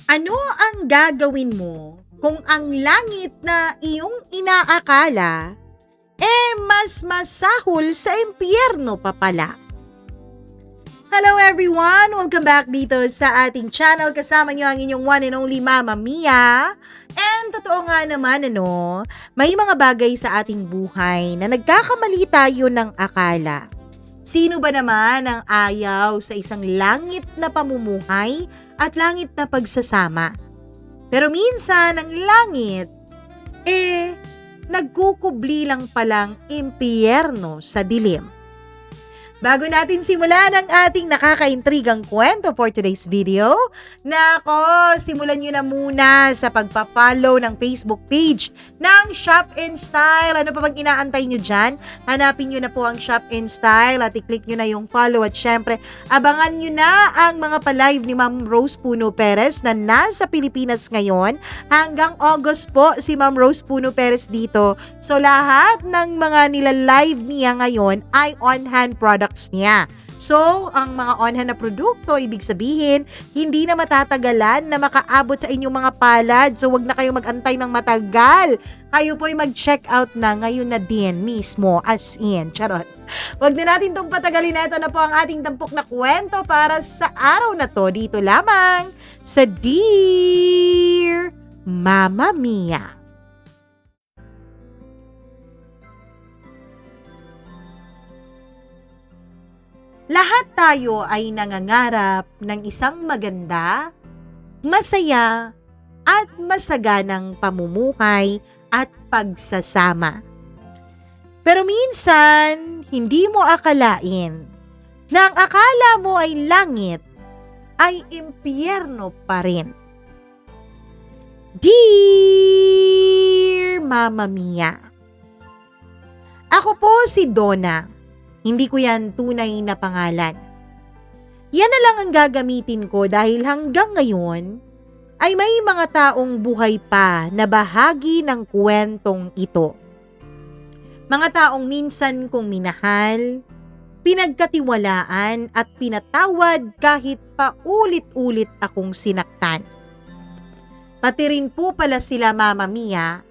Ano ang gagawin mo kung ang langit na iyong inaakala, mas masahol sa impyerno pa pala? Hello everyone! Welcome back dito sa ating channel. Kasama niyo ang inyong one and only Mama Mia. And totoo nga naman, may mga bagay sa ating buhay na nagkakamali tayo ng akala. Sino ba naman ang ayaw sa isang langit na pamumuhay at langit na pagsasama? Pero minsan, ang langit, nagkukubli lang palang impyerno sa dilim. Bago natin simulan ang ating nakakaintrigang kwento for today's video, simulan nyo na muna sa pagpa-follow ng Facebook page ng Shop in Style. Ano pa bang inaantay nyo dyan? Hanapin nyo na po ang Shop in Style at i-click nyo na yung follow at syempre, abangan nyo na ang mga pa-live ni Ma'am Rose Puno Perez na nasa Pilipinas ngayon. Hanggang August po si Ma'am Rose Puno Perez dito. So lahat ng mga nila-live niya ngayon ay on-hand products niya. So, ang mga on-hand na produkto, ibig sabihin, hindi na matatagalan na makaabot sa inyong mga palad. So, wag na kayong mag-antay ng matagal. Kayo po'y mag-check out na ngayon na din mismo, as in. Charot. Wag na natin itong patagalin. Ito na po ang ating tampok na kwento para sa araw na to. Dito lamang sa Dear Mama Mia. Lahat tayo ay nangangarap ng isang maganda, masaya, at masaganang pamumuhay at pagsasama. Pero minsan, hindi mo akalain na ang akala mo ay langit ay impyerno pa rin. Dear Mama Mia, ako po si Donna. Hindi ko yan tunay na pangalan. Yan na lang ang gagamitin ko dahil hanggang ngayon ay may mga taong buhay pa na bahagi ng kwentong ito. Mga taong minsan kong minahal, pinagkatiwalaan at pinatawad kahit paulit-ulit akong sinaktan. Pati rin po pala sila Mama Mia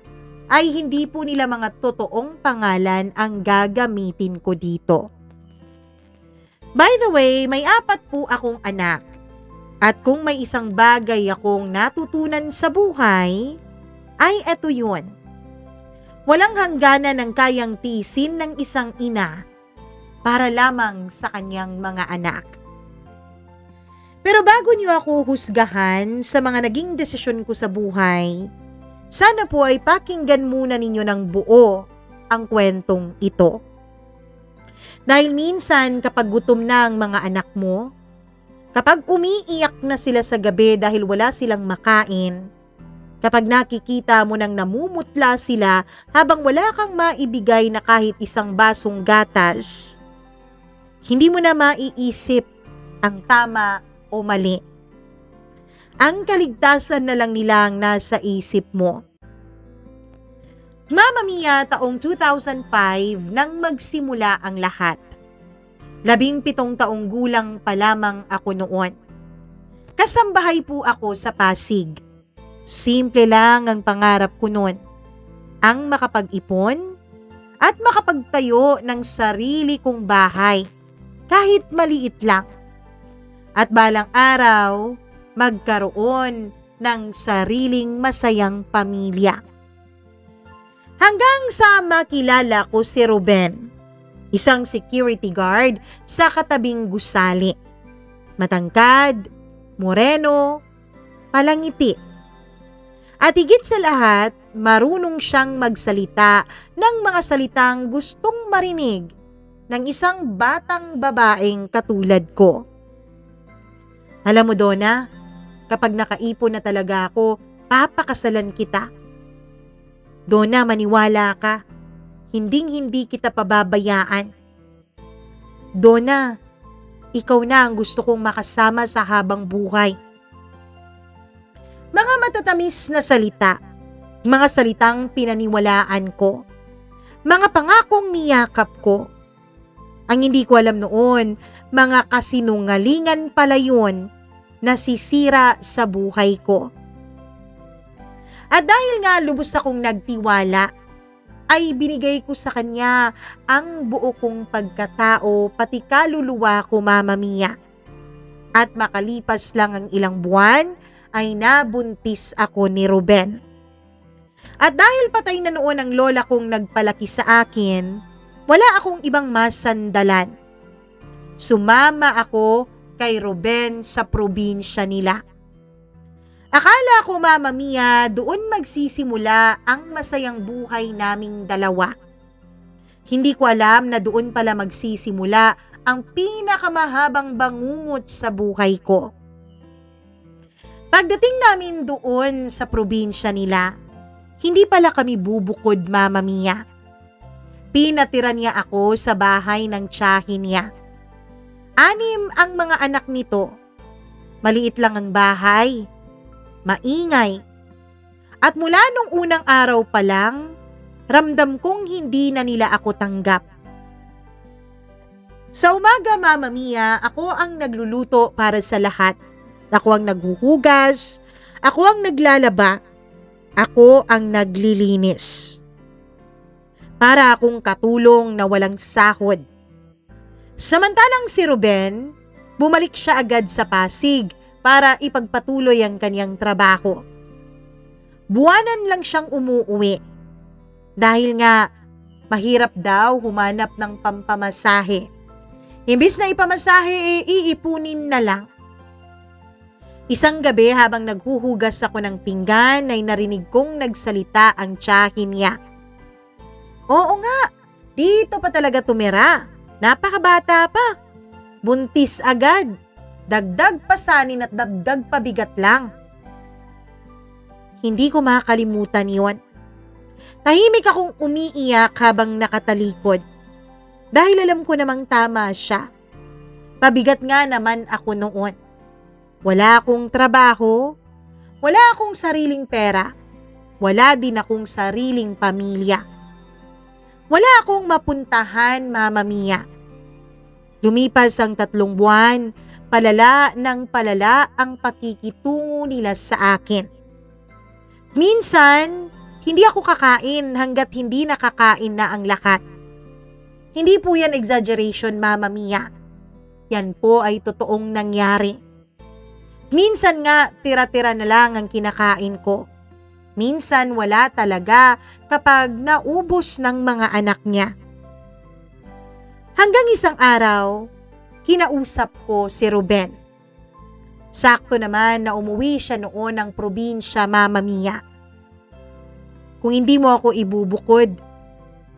ay hindi po nila mga totoong pangalan ang gagamitin ko dito. By the way, may 4 po akong anak. At kung may isang bagay akong natutunan sa buhay, ay eto yun. Walang hangganan ang kayang tiisin ng isang ina para lamang sa kanyang mga anak. Pero bago niyo ako husgahan sa mga naging desisyon ko sa buhay, sana po ay pakinggan muna ninyo ng buo ang kwentong ito. Dahil minsan kapag gutom na ang mga anak mo, kapag umiiyak na sila sa gabi dahil wala silang makain, kapag nakikita mo nang namumutla sila habang wala kang maibigay na kahit isang basong gatas, hindi mo na maiisip ang tama o mali. Ang kaligtasan na lang nila ang nasa isip mo. Mama Mia, taong 2005 nang magsimula ang lahat. 17 taong gulang pa lamang ako noon. Kasambahay po ako sa Pasig. Simple lang ang pangarap ko noon. Ang makapag-ipon at makapagtayo ng sarili kong bahay, kahit maliit lang. At balang araw, magkaroon ng sariling masayang pamilya. Hanggang sa makilala ko si Ruben, isang security guard sa katabing gusali. Matangkad, moreno, palangiti. At higit sa lahat, marunong siyang magsalita ng mga salitang gustong marinig ng isang batang babaeng katulad ko. Alam mo, Donna, kapag nakaipon na talaga ako, papakasalan kita. Donna, maniwala ka. Hinding-hindi kita pababayaan. Donna, ikaw na ang gusto kong makasama sa habang buhay. Mga matatamis na salita, mga salitang pinaniwalaan ko, mga pangakong niyakap ko. Ang hindi ko alam noon, mga kasinungalingan pala yun nasisira sa buhay ko. At dahil nga lubos akong nagtiwala, ay binigay ko sa kanya ang buo kong pagkatao pati kaluluwa ko, Mama Mia. At makalipas lang ang ilang buwan ay nabuntis ako ni Ruben. At dahil patay na noon ang lola kong nagpalaki sa akin, wala akong ibang masandalan. Sumama ako kay Ruben sa probinsya nila. Akala ko, Mama Mia, doon magsisimula ang masayang buhay naming dalawa. Hindi ko alam na doon pala magsisimula ang pinakamahabang bangungot sa buhay ko. Pagdating namin doon sa probinsya nila, hindi pala kami bubukod, Mama Mia. Pinatira niya ako sa bahay ng tiyahin niya. 6 ang mga anak nito. Maliit lang ang bahay. Maingay. At mula nung unang araw pa lang, ramdam kong hindi na nila ako tanggap. Sa umaga, Mama Mia, ako ang nagluluto para sa lahat. Ako ang naghuhugas, ako ang naglalaba, ako ang naglilinis. Para akong katulong na walang sahod. Samantalang si Ruben, bumalik siya agad sa Pasig para ipagpatuloy ang kanyang trabaho. Buwanan lang siyang umuuwi. Dahil nga, mahirap daw humanap ng pampamasahe. Imbis na ipamasahe, iipunin na lang. Isang gabi habang naghuhugas ako ng pinggan ay narinig kong nagsalita ang tiyahin niya. Oo nga, dito pa talaga tumira. Napakabata pa. Buntis agad. Dagdag pasanin at dagdag pabigat lang. Hindi ko makakalimutan yon. Tahimik akong umiiyak habang nakatalikod. Dahil alam ko namang tama siya. Pabigat nga naman ako noon. Wala akong trabaho. Wala akong sariling pera. Wala din akong sariling pamilya. Wala akong mapuntahan, Mama Mia. Lumipas ang 3 buwan, palala ng palala ang pakikitungo nila sa akin. Minsan, hindi ako kakain hanggat hindi nakakain na ang lahat. Hindi po yan exaggeration, Mama Mia. Yan po ay totoong nangyari. Minsan nga, tira-tira na lang ang kinakain ko. Minsan wala talaga kapag naubos ng mga anak niya. Hanggang isang araw, kinausap ko si Ruben. Sakto naman na umuwi siya noon ng probinsya, Mama Mia. Kung hindi mo ako ibubukod,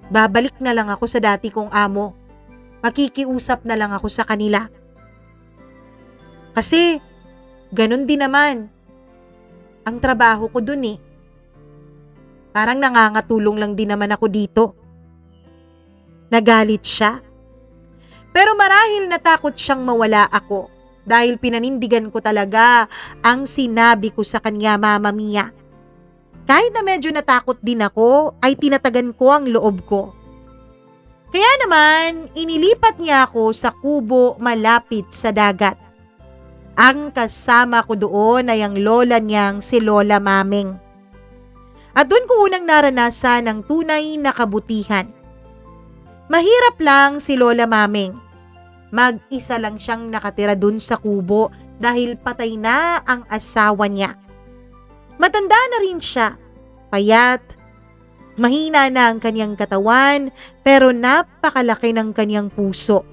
babalik na lang ako sa dati kong amo. Makikiusap na lang ako sa kanila. Kasi, ganun din naman. Ang trabaho ko dun eh. Parang nangangatulong lang din naman ako dito. Nagalit siya. Pero marahil natakot siyang mawala ako dahil pinanindigan ko talaga ang sinabi ko sa kanya, Mama Mia. Kahit na medyo natakot din ako, ay tinatagan ko ang loob ko. Kaya naman, inilipat niya ako sa kubo malapit sa dagat. Ang kasama ko doon ay ang lola niyang si Lola Maming. At doon ko unang naranasan ang tunay na kabutihan. Mahirap lang si Lola Maming. Mag-isa lang siyang nakatira doon sa kubo dahil patay na ang asawa niya. Matanda na rin siya, payat, mahina na ang kanyang katawan pero napakalaki ng kanyang puso.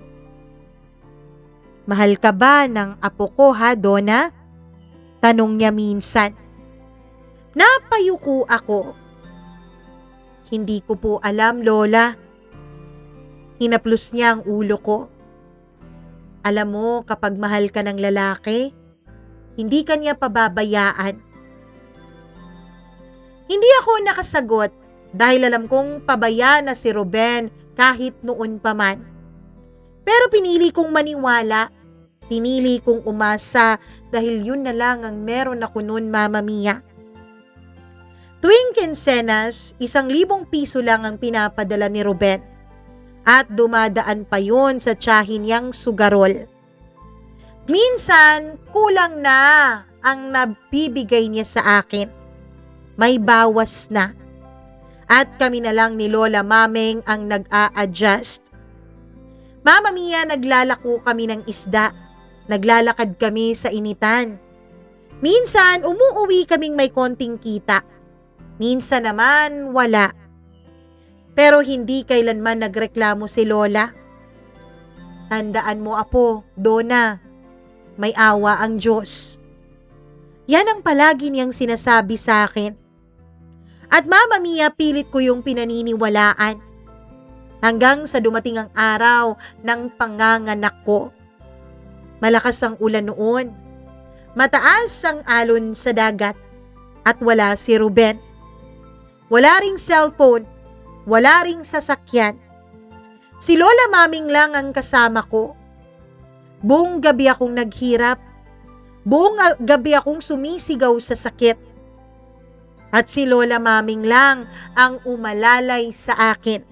Mahal ka ba ng apo ko, ha, Donna? Tanong niya minsan. Napayuko ako. Hindi ko po alam, Lola. Hinaplos niya ang ulo ko. Alam mo, kapag mahal ka ng lalaki, hindi ka niya pababayaan. Hindi ako nakasagot dahil alam kong pabaya na si Ruben kahit noon pa man. Pero pinili kong maniwala, pinili kong umasa dahil yun na lang ang meron ako noon, Mama Mia. Tuwing kinsenas, 1,000 piso lang ang pinapadala ni Ruben. At dumadaan pa yon sa tiyahin niyang sugarol. Minsan, kulang na ang nabibigay niya sa akin. May bawas na. At kami na lang ni Lola Mameng ang nag-a-adjust. Mama Mia, naglalako kami ng isda. Naglalakad kami sa initan. Minsan, umuuwi kaming may konting kita. Minsan naman, wala. Pero hindi kailanman nagreklamo si Lola. Tandaan mo, Apo, Donna, may awa ang Diyos. Yan ang palagi niyang sinasabi sa akin. At Mama Mia, pilit ko yung pinaniniwalaan. Hanggang sa dumating ang araw ng panganganak ko. Malakas ang ulan noon. Mataas ang alon sa dagat. At wala si Ruben. Wala ring cellphone. Wala ring sasakyan. Si Lola Maming lang ang kasama ko. Buong gabi akong naghirap. Buong gabi akong sumisigaw sa sakit. At si Lola Maming lang ang umalalay sa akin.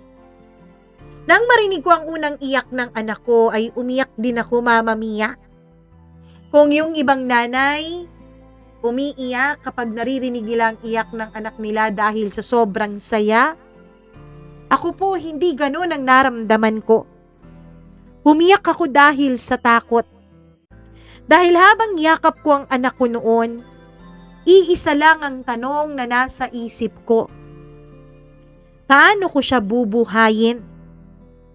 Nang marinig ko ang unang iyak ng anak ko ay umiyak din ako, Mama Mia. Kung yung ibang nanay umiiyak kapag naririnig nila ang iyak ng anak nila dahil sa sobrang saya, ako po hindi ganun ang naramdaman ko. Umiyak ako dahil sa takot. Dahil habang yakap ko ang anak ko noon, iisa lang ang tanong na nasa isip ko. Paano ko siya bubuhayin?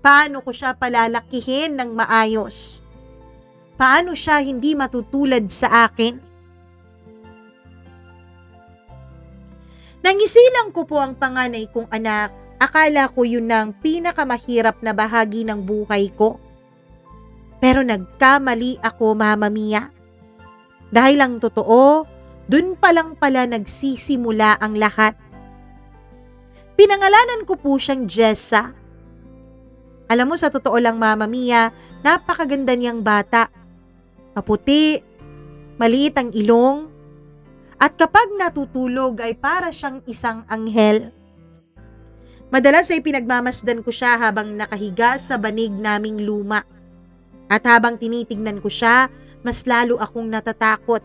Paano ko siya palalakihin ng maayos? Paano siya hindi matutulad sa akin? Nangisilang ko po ang panganay kong anak. Akala ko yun ang pinakamahirap na bahagi ng buhay ko. Pero nagkamali ako, Mama Mia. Dahil ang totoo, dun pa lang pala nagsisimula ang lahat. Pinangalanan ko po siyang Jessa. Alam mo, sa totoo lang, Mama Mia, napakaganda niyang bata. Maputi, maliit ang ilong, at kapag natutulog ay para siyang isang anghel. Madalas ay pinagmamasdan ko siya habang nakahiga sa banig naming luma. At habang tinitignan ko siya, mas lalo akong natatakot.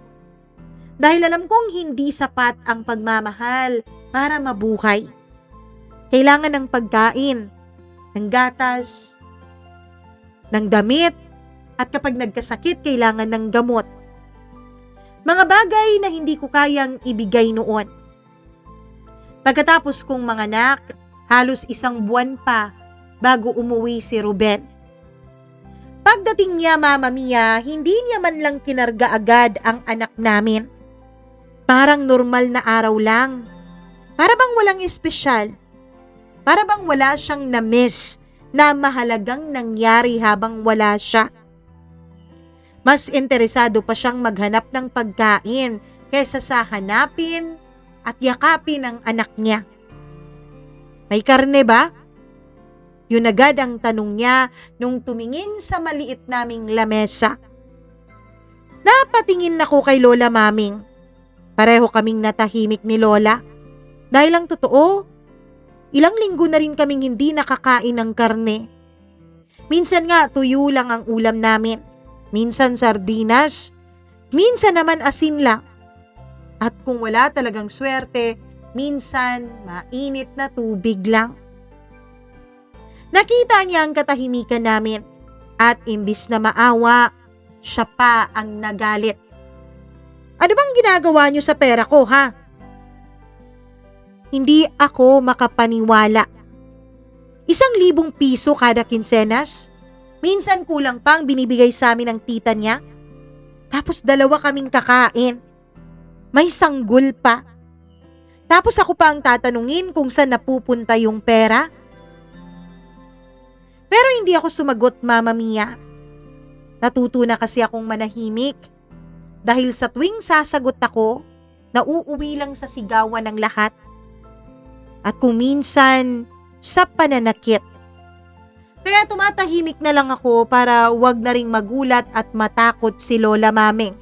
Dahil alam kong hindi sapat ang pagmamahal para mabuhay. Kailangan ng pagkain, ng gatas, ng damit, at kapag nagkasakit, kailangan ng gamot. Mga bagay na hindi ko kayang ibigay noon. Pagkatapos kong manganak, halos 1 buwan pa bago umuwi si Ruben. Pagdating niya, Mama Mia, hindi niya man lang kinarga agad ang anak namin. Parang normal na araw lang. Para bang walang espesyal. Para bang wala siyang na-miss na mahalagang nangyari habang wala siya. Mas interesado pa siyang maghanap ng pagkain kaysa sa hanapin at yakapin ang anak niya. May karne ba? Yun agad ang tanong niya nung tumingin sa maliit naming lamesa. Napatingin ako kay Lola Maming. Pareho kaming natahimik ni Lola. Dahil ang totoo, ilang linggo na rin kaming hindi nakakain ng karne. Minsan nga tuyo lang ang ulam namin. Minsan sardinas. Minsan naman asin lang. At kung wala talagang swerte, minsan mainit na tubig lang. Nakita niya ang katahimikan namin at imbis na maawa, siya pa ang nagalit. Ano bang ginagawa niyo sa pera ko, ha? Hindi ako makapaniwala. 1,000 piso kada kinsenas? Minsan kulang pang binibigay sa amin ng tita niya. Tapos 2 kaming kakain. May sanggol pa. Tapos ako pa ang tatanungin kung saan napupunta yung pera. Pero hindi ako sumagot, Mama Mia. Natuto na kasi akong manahimik. Dahil sa tuwing sasagot ako, nauuwi lang sa sigawan ng lahat. At kung minsan, sa pananakit. Kaya tumatahimik na lang ako para wag na ring magulat at matakot si Lola Maming.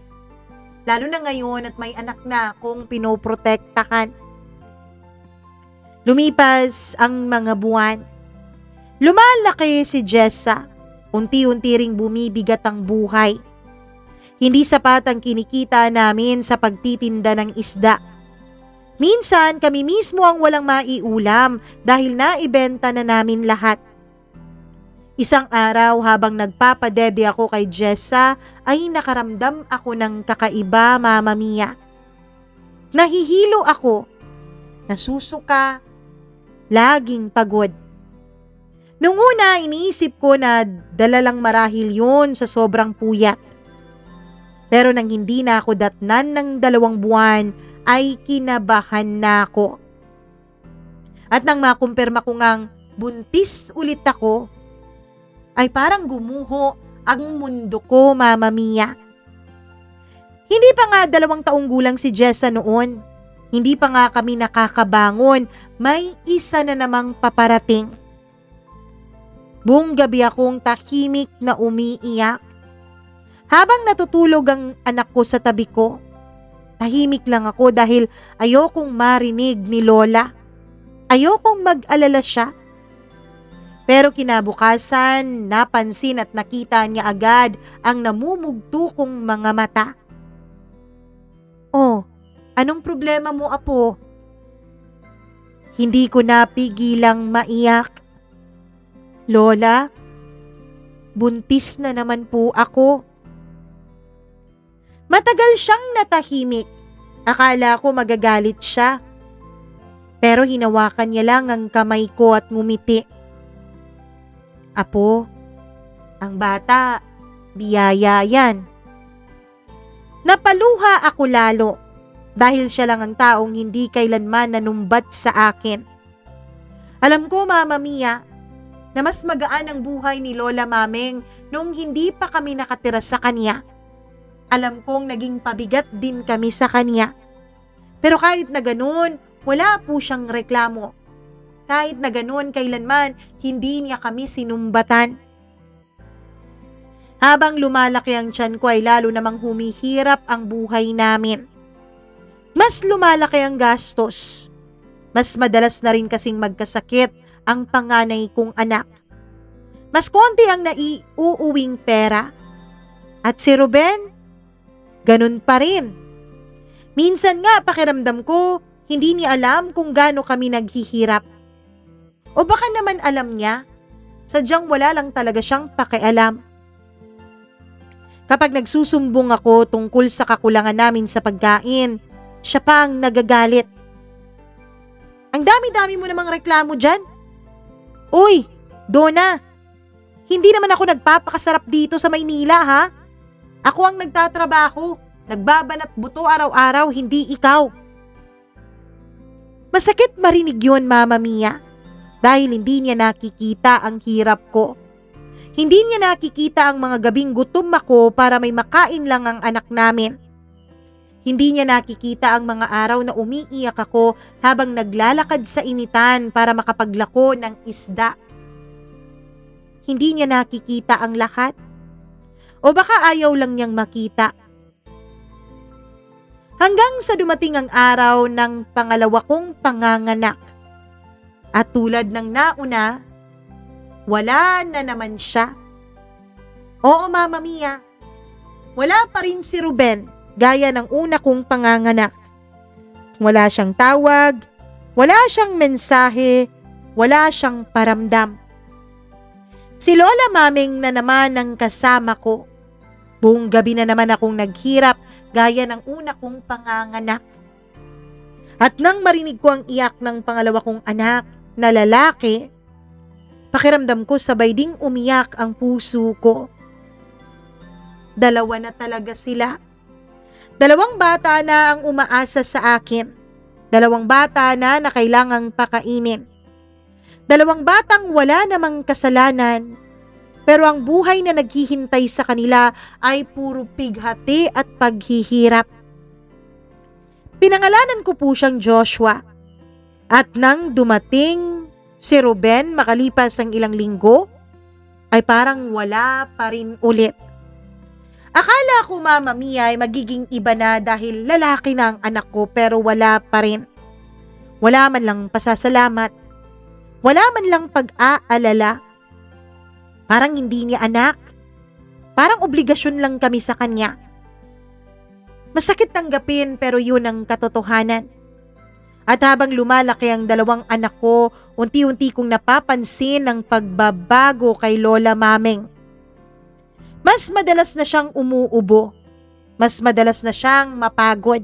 Lalo na ngayon at may anak na akong pinoprotektahan. Lumipas ang mga buwan. Lumalaki si Jessa. Unti-unti ring bumibigat ang buhay. Hindi sapat ang kinikita namin sa pagtitinda ng isda. Minsan kami mismo ang walang maiulam dahil naibenta na namin lahat. Isang araw habang nagpapadede ako kay Jessa ay nakaramdam ako ng kakaiba, Mama Mia. Nahihilo ako, nasusuka, laging pagod. Nung una, iniisip ko na dala lang marahil yun sa sobrang puyat. Pero nang hindi na ako datnan ng 2 buwan, ay kinabahan na ako. At nang makumpirma ko ngang buntis ulit ako, ay parang gumuho ang mundo ko, Mama Mia. Hindi pa nga 2 taong gulang si Jessa noon. Hindi pa nga kami nakakabangon, may isa na namang paparating. Buong gabi akong tahimik na umiiyak. Habang natutulog ang anak ko sa tabi ko, tahimik lang ako dahil ayokong marinig ni Lola. Ayokong mag-alala siya. Pero kinabukasan, napansin at nakita niya agad ang namumugto kong mga mata. "Oh, anong problema mo, apo?" Hindi ko napigilang maiyak. "Lola, buntis na naman po ako." Matagal siyang natahimik. Akala ko magagalit siya. Pero hinawakan niya lang ang kamay ko at ngumiti. "Apo, ang bata, biyaya yan." Napaluha ako lalo dahil siya lang ang taong hindi kailanman nanumbat sa akin. Alam ko, Mama Mia, na mas magaan ang buhay ni Lola Mameng nung hindi pa kami nakatira sa kanya. Alam kong naging pabigat din kami sa kanya. Pero kahit na ganun, wala po siyang reklamo. Kahit na ganun, kailanman hindi niya kami sinumbatan. Habang lumalaki ang tiyan ko ay lalo namang humihirap ang buhay namin. Mas lumalaki ang gastos. Mas madalas na rin kasing magkasakit ang panganay kong anak. Mas konti ang naiuuwing pera. At si Ruben, ganun pa rin. Minsan nga pakiramdam ko, hindi niya alam kung gaano kami naghihirap. O baka naman alam niya, sadyang wala lang talaga siyang pakialam. Kapag nagsusumbong ako tungkol sa kakulangan namin sa pagkain, siya pa ang nagagalit. "Ang dami-dami mo namang reklamo dyan. Uy, Donna, hindi naman ako nagpapakasarap dito sa Maynila, ha? Ako ang nagtatrabaho, nagbabanat buto araw-araw, hindi ikaw." Masakit marinig yun, Mama Mia, dahil hindi niya nakikita ang hirap ko. Hindi niya nakikita ang mga gabing gutom ako para may makain lang ang anak namin. Hindi niya nakikita ang mga araw na umiiyak ako habang naglalakad sa initan para makapaglako ng isda. Hindi niya nakikita ang lahat. O baka ayaw lang niyang makita. Hanggang sa dumating ang araw ng pangalawa kong panganganak. At tulad ng nauna, wala na naman siya. Oo, Mama Mia, wala pa rin si Ruben gaya ng una kong panganganak. Wala siyang tawag, wala siyang mensahe, wala siyang paramdam. Si Lola Mameng na naman ang kasama ko. Buong gabi na naman akong naghirap gaya ng una kong panganganak. At nang marinig ko ang iyak ng pangalawa kong anak na lalaki, pakiramdam ko sabay ding umiyak ang puso ko. 2 na talaga sila. 2 bata na ang umaasa sa akin. 2 bata na kailangang pakainin. 2 batang wala namang kasalanan. Pero ang buhay na naghihintay sa kanila ay puro pighati at paghihirap. Pinangalanan ko po siyang Joshua. At nang dumating si Ruben makalipas ang ilang linggo, ay parang wala pa rin ulit. Akala ko, Mama Mia, ay magiging iba na dahil lalaki na ang anak ko, pero wala pa rin. Wala man lang pasasalamat. Wala man lang pag-aalala. Parang hindi niya anak. Parang obligasyon lang kami sa kanya. Masakit tanggapin pero yun ang katotohanan. At habang lumalaki ang dalawang anak ko, unti-unti kong napapansin ang pagbabago kay Lola Mameng. Mas madalas na siyang umuubo. Mas madalas na siyang mapagod.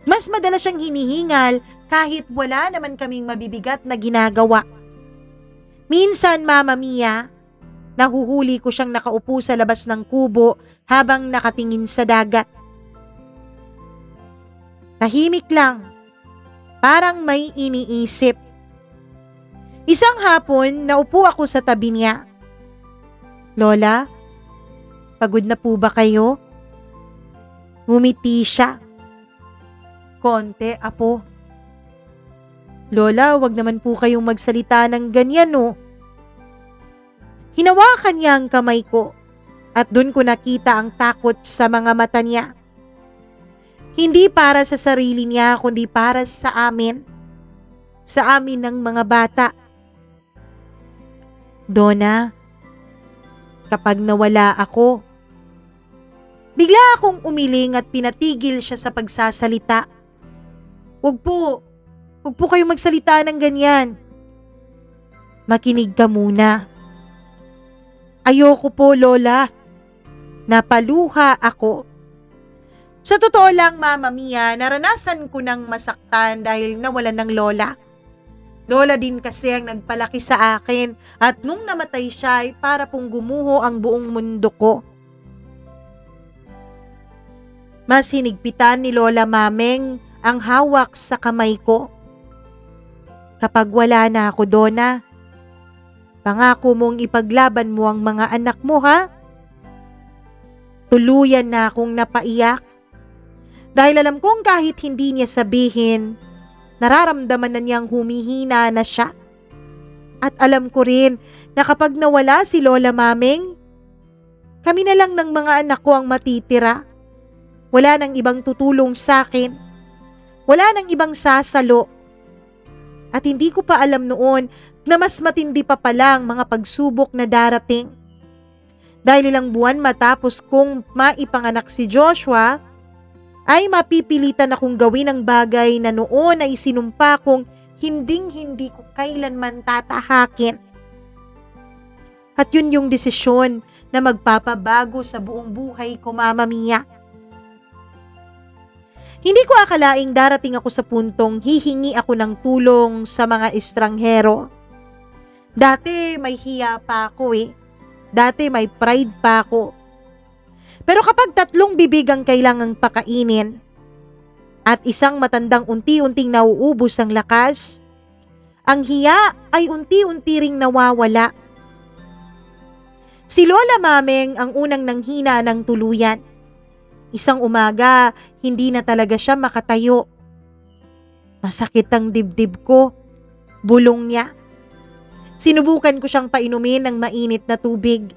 Mas madalas siyang hinihingal kahit wala naman kaming mabibigat na ginagawa. Minsan, Mama Mia, nahuhuli ko siyang nakaupo sa labas ng kubo habang nakatingin sa dagat. Tahimik lang, parang may iniisip. Isang hapon, naupo ako sa tabi niya. Lola, pagod na po ba kayo? Ngumiti siya. Konti, apo. Lola, wag naman po kayong magsalita ng ganyan, no? Hinawakan niya ang kamay ko at dun ko nakita ang takot sa mga mata niya. Hindi para sa sarili niya, kundi para sa amin. Sa amin ng mga bata. Donna, kapag nawala ako, bigla akong umiling at pinatigil siya sa pagsasalita. Huwag po kayong magsalita ng ganyan. Makinig ka muna. Ayoko po, Lola. Napaluha ako. Sa totoo lang, Mama Mia, naranasan ko ng masaktan dahil nawalan ng lola. Lola din kasi ang nagpalaki sa akin at nung namatay siya ay para pong gumuho ang buong mundo ko. Mas hinigpitan ni Lola Mameng ang hawak sa kamay ko. Kapag wala na ako, Donna, pangako mong ipaglaban mo ang mga anak mo, ha? Tuluyan na akong napaiyak. Dahil alam kong kahit hindi niya sabihin, nararamdaman na niyang humihina na siya. At alam ko rin na kapag nawala si Lola Mameng, kami na lang ng mga anak ko ang matitira. Wala nang ibang tutulong sa akin. Wala nang ibang sasalo. At hindi ko pa alam noon na mas matindi pa pala ang mga pagsubok na darating. Dahil ilang buwan matapos kong maipanganak si Joshua, ay mapipilitan akong gawin ang bagay na noon ay sinumpa kong hinding-hindi ko kailanman tatahakin. At yun yung desisyon na magpapabago sa buong buhay ko, Mama Mia. Hindi ko akalaing darating ako sa puntong hihingi ako ng tulong sa mga estranghero. Dati may hiya pa ako eh. Dati may pride pa ako. Pero kapag 3 bibig ang kailangang pakainin at isang matandang unti-unting nauubos ang lakas, ang hiya ay unti-unti ring nawawala. Si Lola Mameng ang unang nanghina ng tuluyan. Isang umaga, hindi na talaga siya makatayo. Masakit ang dibdib ko, bulong niya. Sinubukan ko siyang painumin ng mainit na tubig.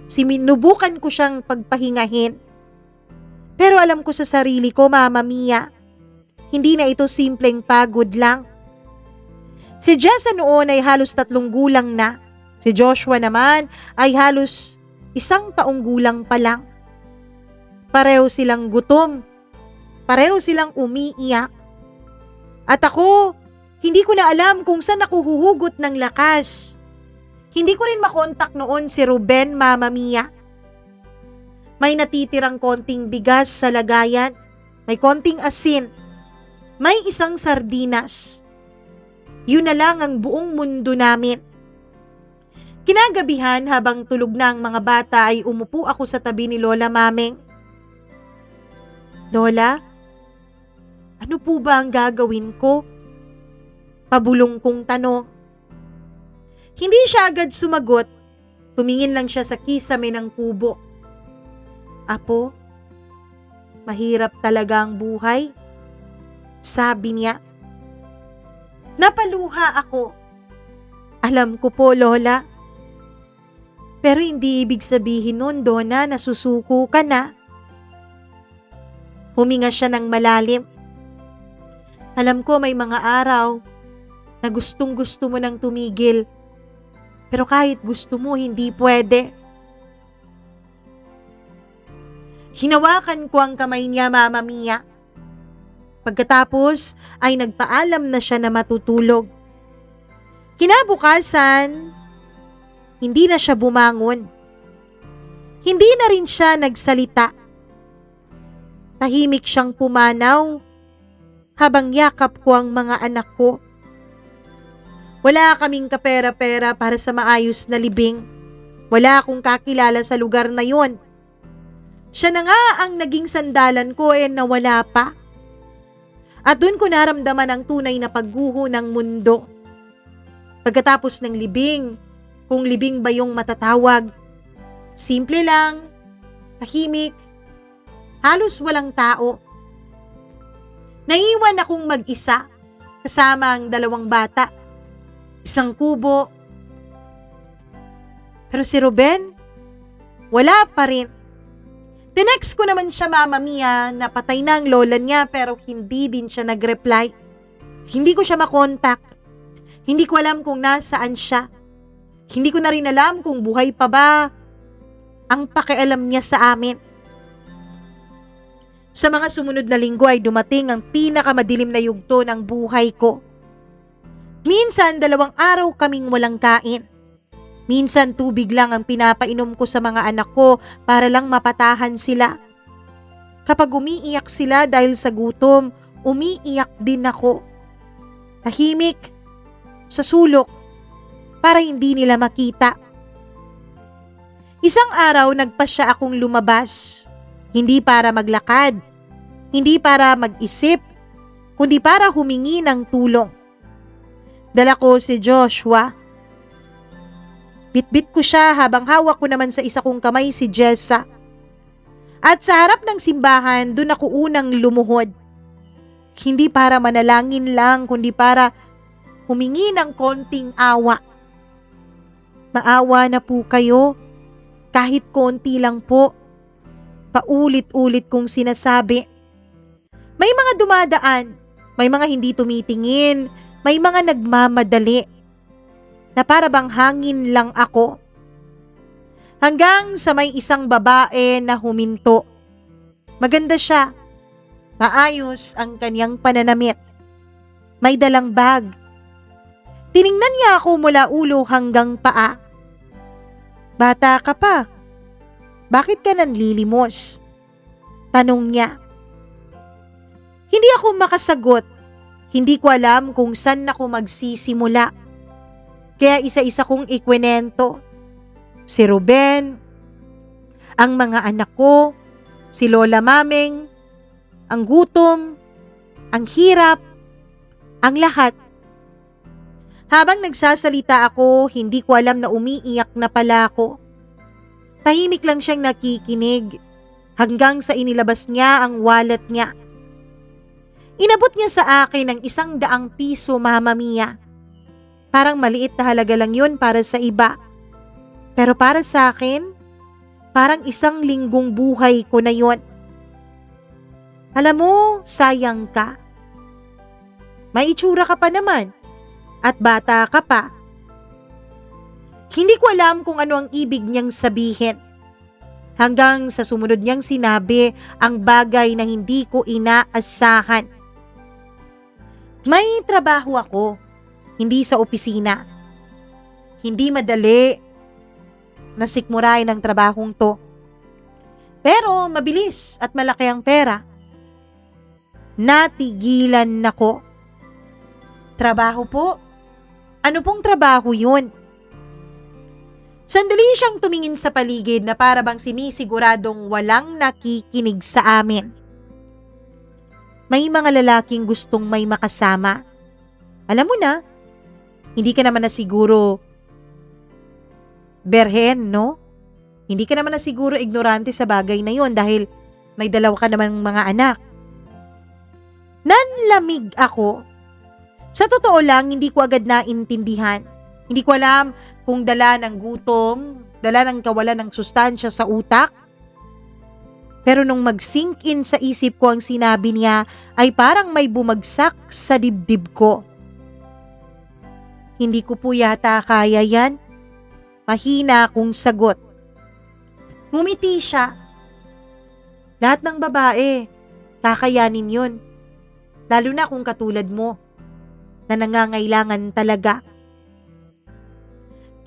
Sinubukan ko siyang pagpahingahin. Pero alam ko sa sarili ko, Mama Mia, hindi na ito simpleng pagod lang. Si Jessa noon ay halos 3 gulang na. Si Joshua naman ay halos 1 taong gulang pa lang. Pareho silang gutom. Pareho silang umiiyak. At ako, hindi ko na alam kung saan ako huhugot ng lakas. Hindi ko rin makontak noon si Ruben, Mama Mia. May natitirang konting bigas sa lagayan, may konting asin, may isang sardinas. Yun na lang ang buong mundo namin. Kinagabihan habang tulog na ang mga bata ay umupo ako sa tabi ni Lola Mameng. Lola, ano po ba ang gagawin ko? Pabulong kong tanong. Hindi siya agad sumagot. Tumingin lang siya sa kisame ng kubo. Apo, mahirap talaga ang buhay, sabi niya. Napaluha ako. Alam ko po, Lola. Pero hindi ibig sabihin nun, Donna, na susuko ka na. Huminga siya ng malalim. Alam ko may mga araw na gustong-gusto mo nang tumigil. Pero kahit gusto mo, hindi pwede. Hinawakan ko ang kamay niya, Mama Mia. Pagkatapos ay nagpaalam na siya na matutulog. Kinabukasan, hindi na siya bumangon. Hindi na rin siya nagsalita. Tahimik siyang pumanaw habang yakap ko ang mga anak ko. Wala kaming kapera-pera para sa maayos na libing. Wala akong kakilala sa lugar na yon. Siya na nga ang naging sandalan ko nawala pa. At doon ko naramdaman ang tunay na pagguho ng mundo. Pagkatapos ng libing, kung libing ba yung matatawag, simple lang, tahimik, halos walang tao. Naiwan akong mag-isa, kasama ang 2 bata, 1 kubo. Pero si Ruben, wala pa rin. Tinext ko naman siya, Mama Mia, na patay na ang lola niya pero hindi din siya nag-reply. Hindi ko siya makontak. Hindi ko alam kung nasaan siya. Hindi ko na rin alam kung buhay pa ba ang pakialam niya sa amin. Sa mga sumunod na linggo ay dumating ang pinakamadilim na yugto ng buhay ko. Minsan 2 araw kaming walang kain. Minsan tubig lang ang pinapainom ko sa mga anak ko para lang mapatahan sila. Kapag umiiyak sila dahil sa gutom, umiiyak din ako. Tahimik, sa sulok, para hindi nila makita. Isang araw nagpasya akong lumabas, hindi para maglakad, hindi para mag-isip, kundi para humingi ng tulong. Dala ko si Joshua. Bitbit ko siya habang hawak ko naman sa isa kong kamay si Jessa. At sa harap ng simbahan, doon ako unang lumuhod. Hindi para manalangin lang, kundi para humingi ng konting awa. Maawa na po kayo, kahit konti lang po. Paulit-ulit kong sinasabi. May mga dumadaan, may mga hindi tumitingin, may mga nagmamadali. Na para bang hangin lang ako. Hanggang sa may isang babae na huminto. Maganda siya. Maayos ang kanyang pananamit. May dalang bag. Tiningnan niya ako mula ulo hanggang paa. Bata ka pa. Bakit ka nanlilimos? Tanong niya. Hindi ako makasagot. Hindi ko alam kung saan ako magsisimula. Kaya isa-isa kong ikwinento. Si Ruben, ang mga anak ko, si Lola Mameng, ang gutom, ang hirap, ang lahat. Habang nagsasalita ako, hindi ko alam na umiiyak na pala ako. Tahimik lang siyang nakikinig hanggang sa inilabas niya ang wallet niya. Inabot niya sa akin ng 100 piso, Mama Mia. Parang maliit na halaga lang yun para sa iba. Pero para sa akin, parang 1 linggong buhay ko na yun. Alam mo, sayang ka. May itsura ka pa naman. At bata ka pa. Hindi ko alam kung ano ang ibig niyang sabihin. Hanggang sa sumunod niyang sinabi ang bagay na hindi ko inaasahan. May trabaho ako. Hindi sa opisina. Hindi madali na sikmurain ang trabahong to. Pero mabilis at malaki ang pera. Natigilan nako. Trabaho po? Ano pong trabaho yun? Sandali siyang tumingin sa paligid na para bang sinisiguradong walang nakikinig sa amin. May mga lalaking gustong may makasama. Alam mo na, hindi ka naman na siguro berhen, no? Hindi ka naman na siguro ignorante sa bagay na yon dahil may 2 ka namang mga anak. Nanlamig ako. Sa totoo lang, hindi ko agad naintindihan. Hindi ko alam kung dala ng gutom, dala ng kawalan ng sustansya sa utak. Pero nung mag-sink in sa isip ko ang sinabi niya, ay parang may bumagsak sa dibdib ko. Hindi ko po yata kaya yan. Mahina akong sagot. Ngumiti siya. Lahat ng babae, kakayanin yun. Lalo na kung katulad mo, na nangangailangan talaga.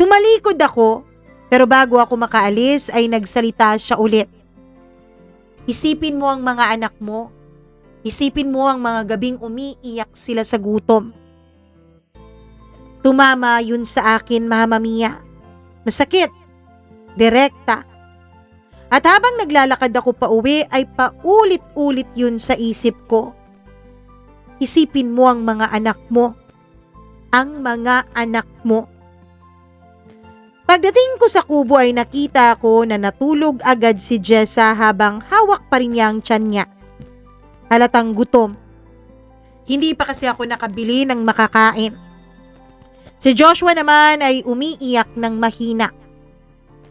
Tumalikod ako, pero bago ako makaalis ay nagsalita siya ulit. Isipin mo ang mga anak mo. Isipin mo ang mga gabing umiiyak sila sa gutom. Tumama yun sa akin, Mama Mia. Masakit. Direkta. At habang naglalakad ako pa uwi ay paulit-ulit yun sa isip ko. Isipin mo ang mga anak mo. Ang mga anak mo. Pagdating ko sa kubo ay nakita ko na natulog agad si Jessa habang hawak pa rin niya ang tiyan niya. Halatang gutom. Hindi pa kasi ako nakabili ng makakain. Si Joshua naman ay umiiyak ng mahina.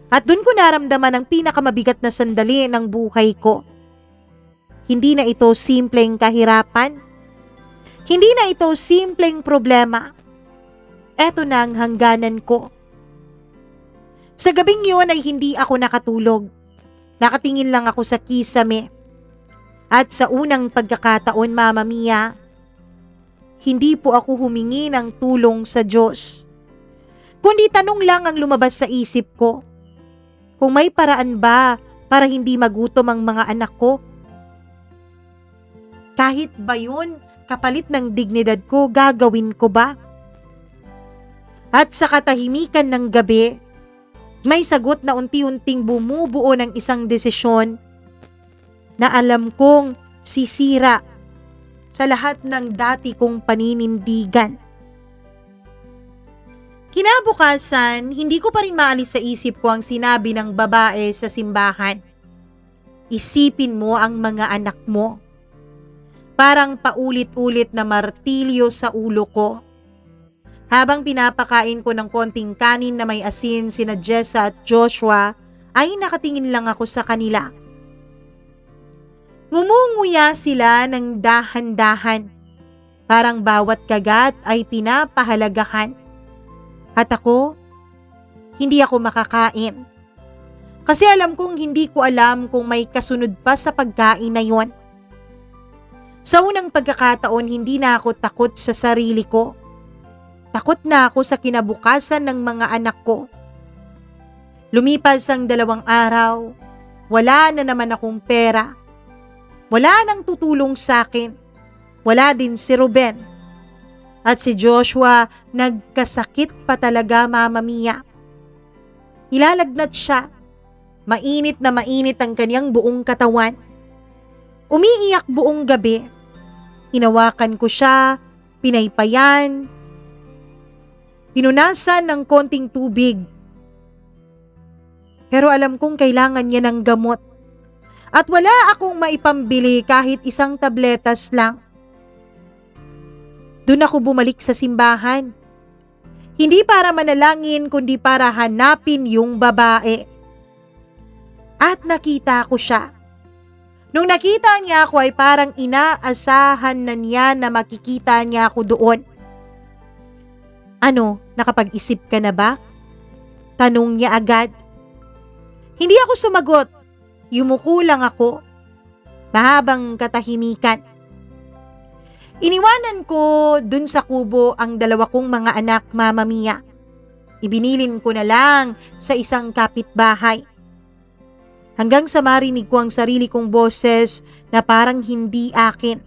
At doon ko naramdaman ang pinakamabigat na sandali ng buhay ko. Hindi na ito simpleng kahirapan. Hindi na ito simpleng problema. Eto na ang hangganan ko. Sa gabing yun ay hindi ako nakatulog. Nakatingin lang ako sa kisame. At sa unang pagkakataon, Mama Mia, hindi po ako humingi ng tulong sa Diyos. Kundi tanong lang ang lumabas sa isip ko. Kung may paraan ba para hindi magutom ang mga anak ko? Kahit ba yun, kapalit ng dignidad ko, gagawin ko ba? At sa katahimikan ng gabi, may sagot na unti-unting bumubuo ng isang desisyon na alam kong sisira sa lahat ng dati kong paninindigan. Kinabukasan, hindi ko pa rin maalis sa isip ko ang sinabi ng babae sa simbahan. Isipin mo ang mga anak mo. Parang paulit-ulit na martilyo sa ulo ko. Habang pinapakain ko ng konting kanin na may asin sina Jessa at Joshua, ay nakatingin lang ako sa kanila. Ngumunguya sila ng dahan-dahan. Parang bawat kagat ay pinapahalagahan. At ako, hindi ako makakain. Kasi alam kong hindi ko alam kung may kasunod pa sa pagkain na yon. Sa unang pagkakataon, hindi na ako takot sa sarili ko. Takot na ako sa kinabukasan ng mga anak ko. Lumipas ang 2 araw, wala na naman akong pera. Wala nang tutulong sa akin. Wala din si Ruben. At si Joshua, nagkasakit pa talaga, Mama Mia. Nilalagnat siya. Mainit na mainit ang kanyang buong katawan. Umiiyak buong gabi. Hinawakan ko siya, pinaypayan, pinunasan ng konting tubig. Pero alam kong kailangan niya ng gamot. At wala akong maipambili kahit isang tabletas lang. Doon ako bumalik sa simbahan. Hindi para manalangin kundi para hanapin yung babae. At nakita ko siya. Nung nakita niya ako ay parang inaasahan na niya na makikita niya ako doon. Ano, nakapag-isip ka na ba? Tanong niya agad. Hindi ako sumagot. Yumuko lang ako. Mahabang katahimikan. Iniwanan ko dun sa kubo ang 2 kong mga anak, Mama Mia. Ibinilin ko na lang sa isang kapitbahay. Hanggang sa marinig ko ang sarili kong boses na parang hindi akin.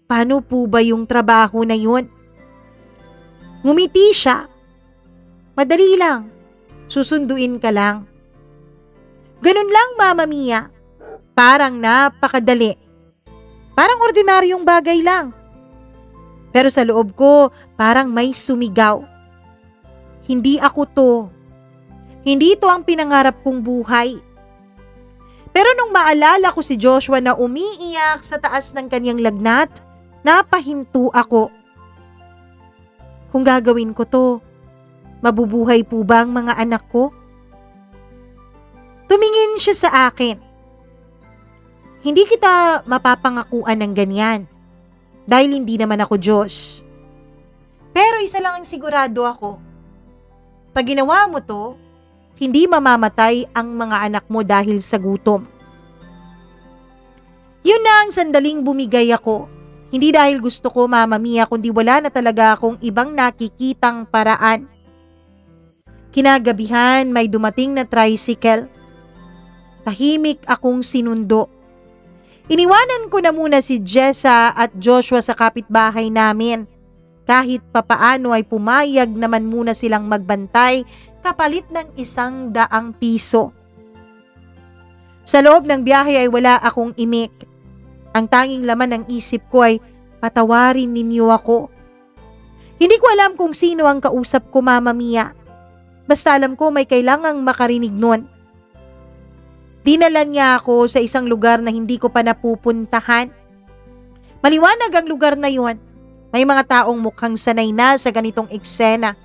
Paano po ba yung trabaho na yun? Ngumiti siya. Madali lang. Susunduin ka lang. Ganun lang, Mama Mia. Parang napakadali. Parang ordinaryong bagay lang. Pero sa loob ko, parang may sumigaw. Hindi ako to. Hindi to ang pinangarap kong buhay. Pero nung maalala ko si Joshua na umiiyak sa taas ng kanyang lagnat, napahinto ako. Kung gagawin ko to, mabubuhay po ba ang mga anak ko? Tumingin siya sa akin. Hindi kita mapapangakuan ng ganyan dahil hindi naman ako Diyos. Pero isa lang ang sigurado ako. Pag ginawa mo to, hindi mamamatay ang mga anak mo dahil sa gutom. Yun na ang sandaling bumigay ako. Hindi dahil gusto ko, Mama Mia, kundi wala na talaga akong ibang nakikitang paraan. Kinagabihan, may dumating na tricycle. Tahimik akong sinundo. Iniwanan ko na muna si Jessa at Joshua sa kapitbahay namin. Kahit papaano ay pumayag naman muna silang magbantay kapalit ng 100 piso. Sa loob ng biyahe ay wala akong imik. Ang tanging laman ng isip ko ay patawarin ninyo ako. Hindi ko alam kung sino ang kausap ko, Mama Mia. Basta alam ko may kailangang makarinig nun. Dinala niya ako sa isang lugar na hindi ko pa napupuntahan. Maliwanag ang lugar na yun. May mga taong mukhang sanay na sa ganitong eksena.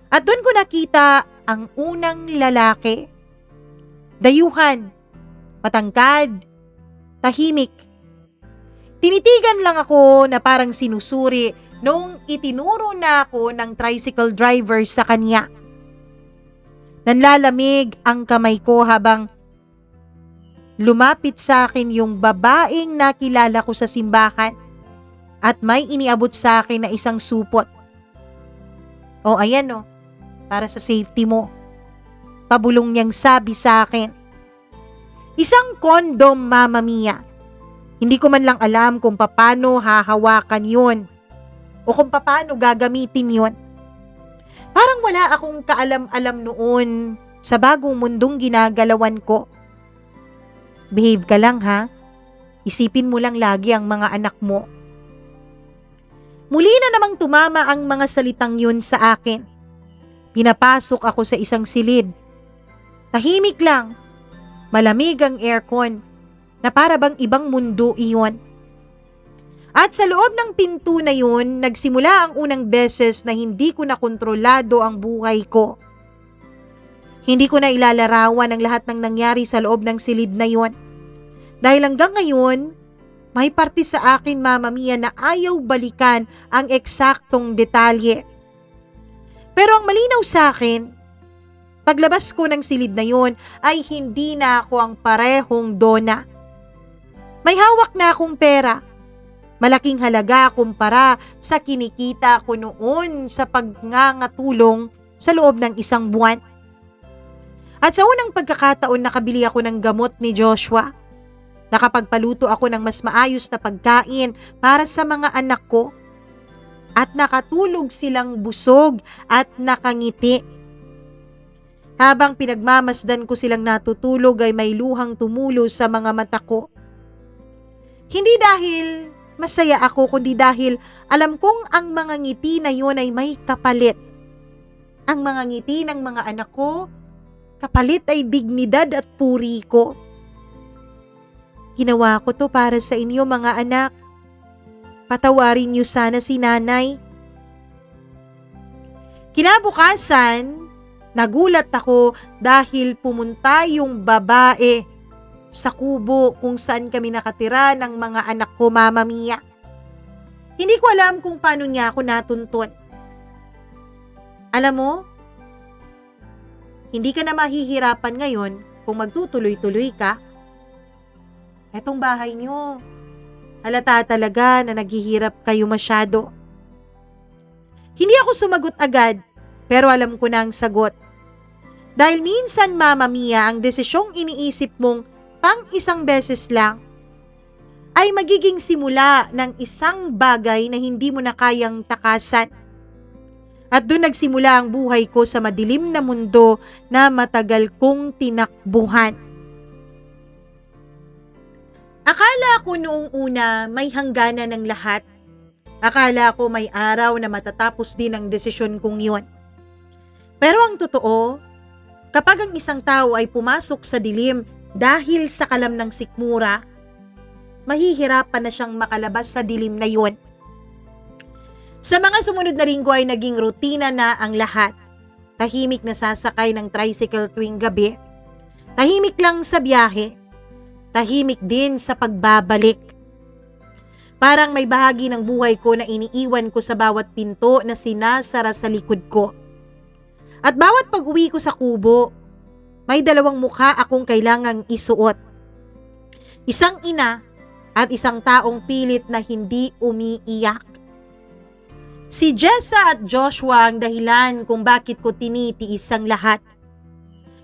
At doon ko nakita ang unang lalaki. Dayuhan, matangkad, tahimik. Tinitigan lang ako na parang sinusuri nung itinuro na ako ng tricycle driver sa kanya. Nanlalamig ang kamay ko habang lumapit sa akin yung babaeng nakilala ko sa simbahan at may iniabot sa akin na isang supot. O ayan o, para sa safety mo. Pabulong niyang sabi sa akin. Isang kondom, Mama Mia. Hindi ko man lang alam kung paano hahawakan yun o kung paano gagamitin yun. Parang wala akong kaalam-alam noon sa bagong mundong ginagalawan ko. Behave ka lang ha. Isipin mo lang lagi ang mga anak mo. Muli na namang tumama ang mga salitang yun sa akin. Pinapasok ako sa isang silid. Tahimik lang. Malamig ang aircon na para bang ibang mundo iyon. At sa loob ng pinto na yun, nagsimula ang unang beses na hindi ko na kontrolado ang buhay ko. Hindi ko na ilalarawan ang lahat ng nangyari sa loob ng silid na yun. Dahil hanggang ngayon, may parte sa akin, Mama Mia, na ayaw balikan ang eksaktong detalye. Pero ang malinaw sa akin, paglabas ko ng silid na yun ay hindi na ako ang parehong Donna. May hawak na akong pera. Malaking halaga kumpara sa kinikita ko noon sa pagngangatulong sa loob ng 1 buwan. At sa unang pagkakataon nakabili ako ng gamot ni Joshua. Nakapagpaluto ako ng mas maayos na pagkain para sa mga anak ko. At nakatulog silang busog at nakangiti. Habang pinagmamasdan ko silang natutulog ay may luhang tumulo sa mga mata ko. Hindi dahil masaya ako, kundi dahil alam kong ang mga ngiti na yun ay may kapalit. Ang mga ngiti ng mga anak ko, kapalit ay dignidad at puri ko. Ginawa ko to para sa inyo, mga anak. Patawarin niyo sana si nanay. Kinabukasan, nagulat ako dahil pumunta yung babae sa kubo kung saan kami nakatira ng mga anak ko, Mama Mia. Hindi ko alam kung paano niya ako natuntun. Alam mo, hindi ka na mahihirapan ngayon kung magtutuloy-tuloy ka. Etong bahay niyo, halata talaga na naghihirap kayo masyado. Hindi ako sumagot agad, pero alam ko na ang sagot. Dahil minsan, Mama Mia, ang desisyong iniisip mong pang isang beses lang ay magiging simula ng isang bagay na hindi mo na kayang takasan. At doon nagsimula ang buhay ko sa madilim na mundo na matagal kong tinakbuhan. Akala ko noong una may hangganan ng lahat. Akala ko may araw na matatapos din ang desisyon kong yun. Pero ang totoo, kapag ang isang tao ay pumasok sa dilim dahil sa kalam ng sikmura, mahihirapan na siyang makalabas sa dilim na yun. Sa mga sumunod na linggo ay naging rutina na ang lahat. Tahimik na sasakay ng tricycle tuwing gabi. Tahimik lang sa biyahe. Tahimik din sa pagbabalik. Parang may bahagi ng buhay ko na iniiwan ko sa bawat pinto na sinasara sa likod ko. At bawat pag-uwi ko sa kubo, May dalawang mukha akong kailangang isuot. Isang ina at isang taong pilit na hindi umiiyak. Si Jessa at Joshua ang dahilan kung bakit ko tinitiis ang lahat.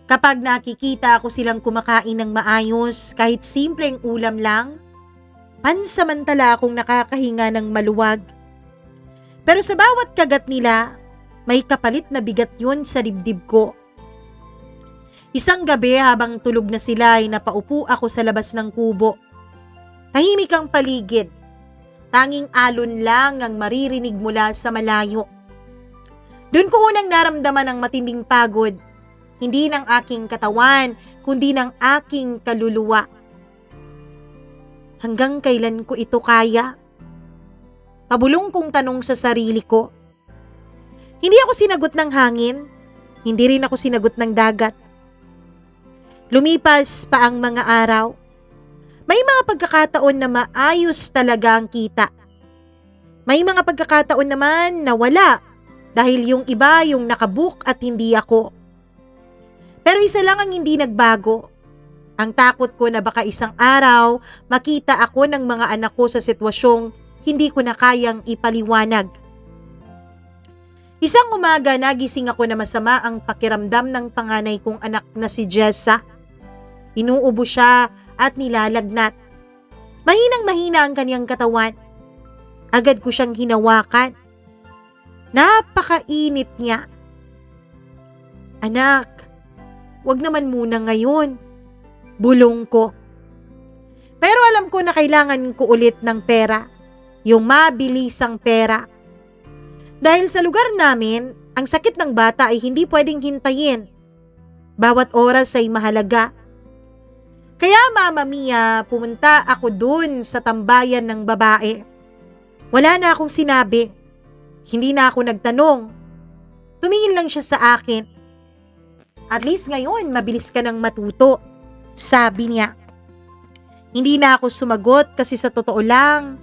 Kapag nakikita ko silang kumakain ng maayos, kahit simpleng ulam lang, pansamantala akong nakakahinga ng maluwag. Pero sa bawat kagat nila, may kapalit na bigat yun sa dibdib ko. Isang gabi habang tulog na sila ay napaupo ako sa labas ng kubo. Tahimik ang paligid. Tanging alon lang ang maririnig mula sa malayo. Doon ko unang naramdaman ang matinding pagod, hindi ng aking katawan, kundi ng aking kaluluwa. Hanggang kailan ko ito kaya? Pabulong kong tanong sa sarili ko. Hindi ako sinagot ng hangin, hindi rin ako sinagot ng dagat. Lumipas pa ang mga araw. May mga pagkakataon na maayos talaga ang kita. May mga pagkakataon naman na wala dahil yung iba yung nakabook at hindi ako. Pero isa lang ang hindi nagbago. Ang takot ko na baka isang araw makita ako ng mga anak ko sa sitwasyong hindi ko na kayang ipaliwanag. Isang umaga nagising ako na masama ang pakiramdam ng panganay kong anak na si Jessa. Inuubo siya at nilalagnat. Mahinang-mahina ang kanyang katawan. Agad ko siyang hinawakan. Napakainit niya. Anak, wag naman muna ngayon. Bulong ko. Pero alam ko na kailangan ko ulit ng pera. Yung mabilisang pera. Dahil sa lugar namin, ang sakit ng bata ay hindi pwedeng hintayin. Bawat oras ay mahalaga. Kaya Mama Mia, pumunta ako dun sa tambayan ng babae. Wala na akong sinabi. Hindi na ako nagtanong. Tumingin lang siya sa akin. At least ngayon, mabilis ka nang matuto, sabi niya. Hindi na ako sumagot kasi sa totoo lang,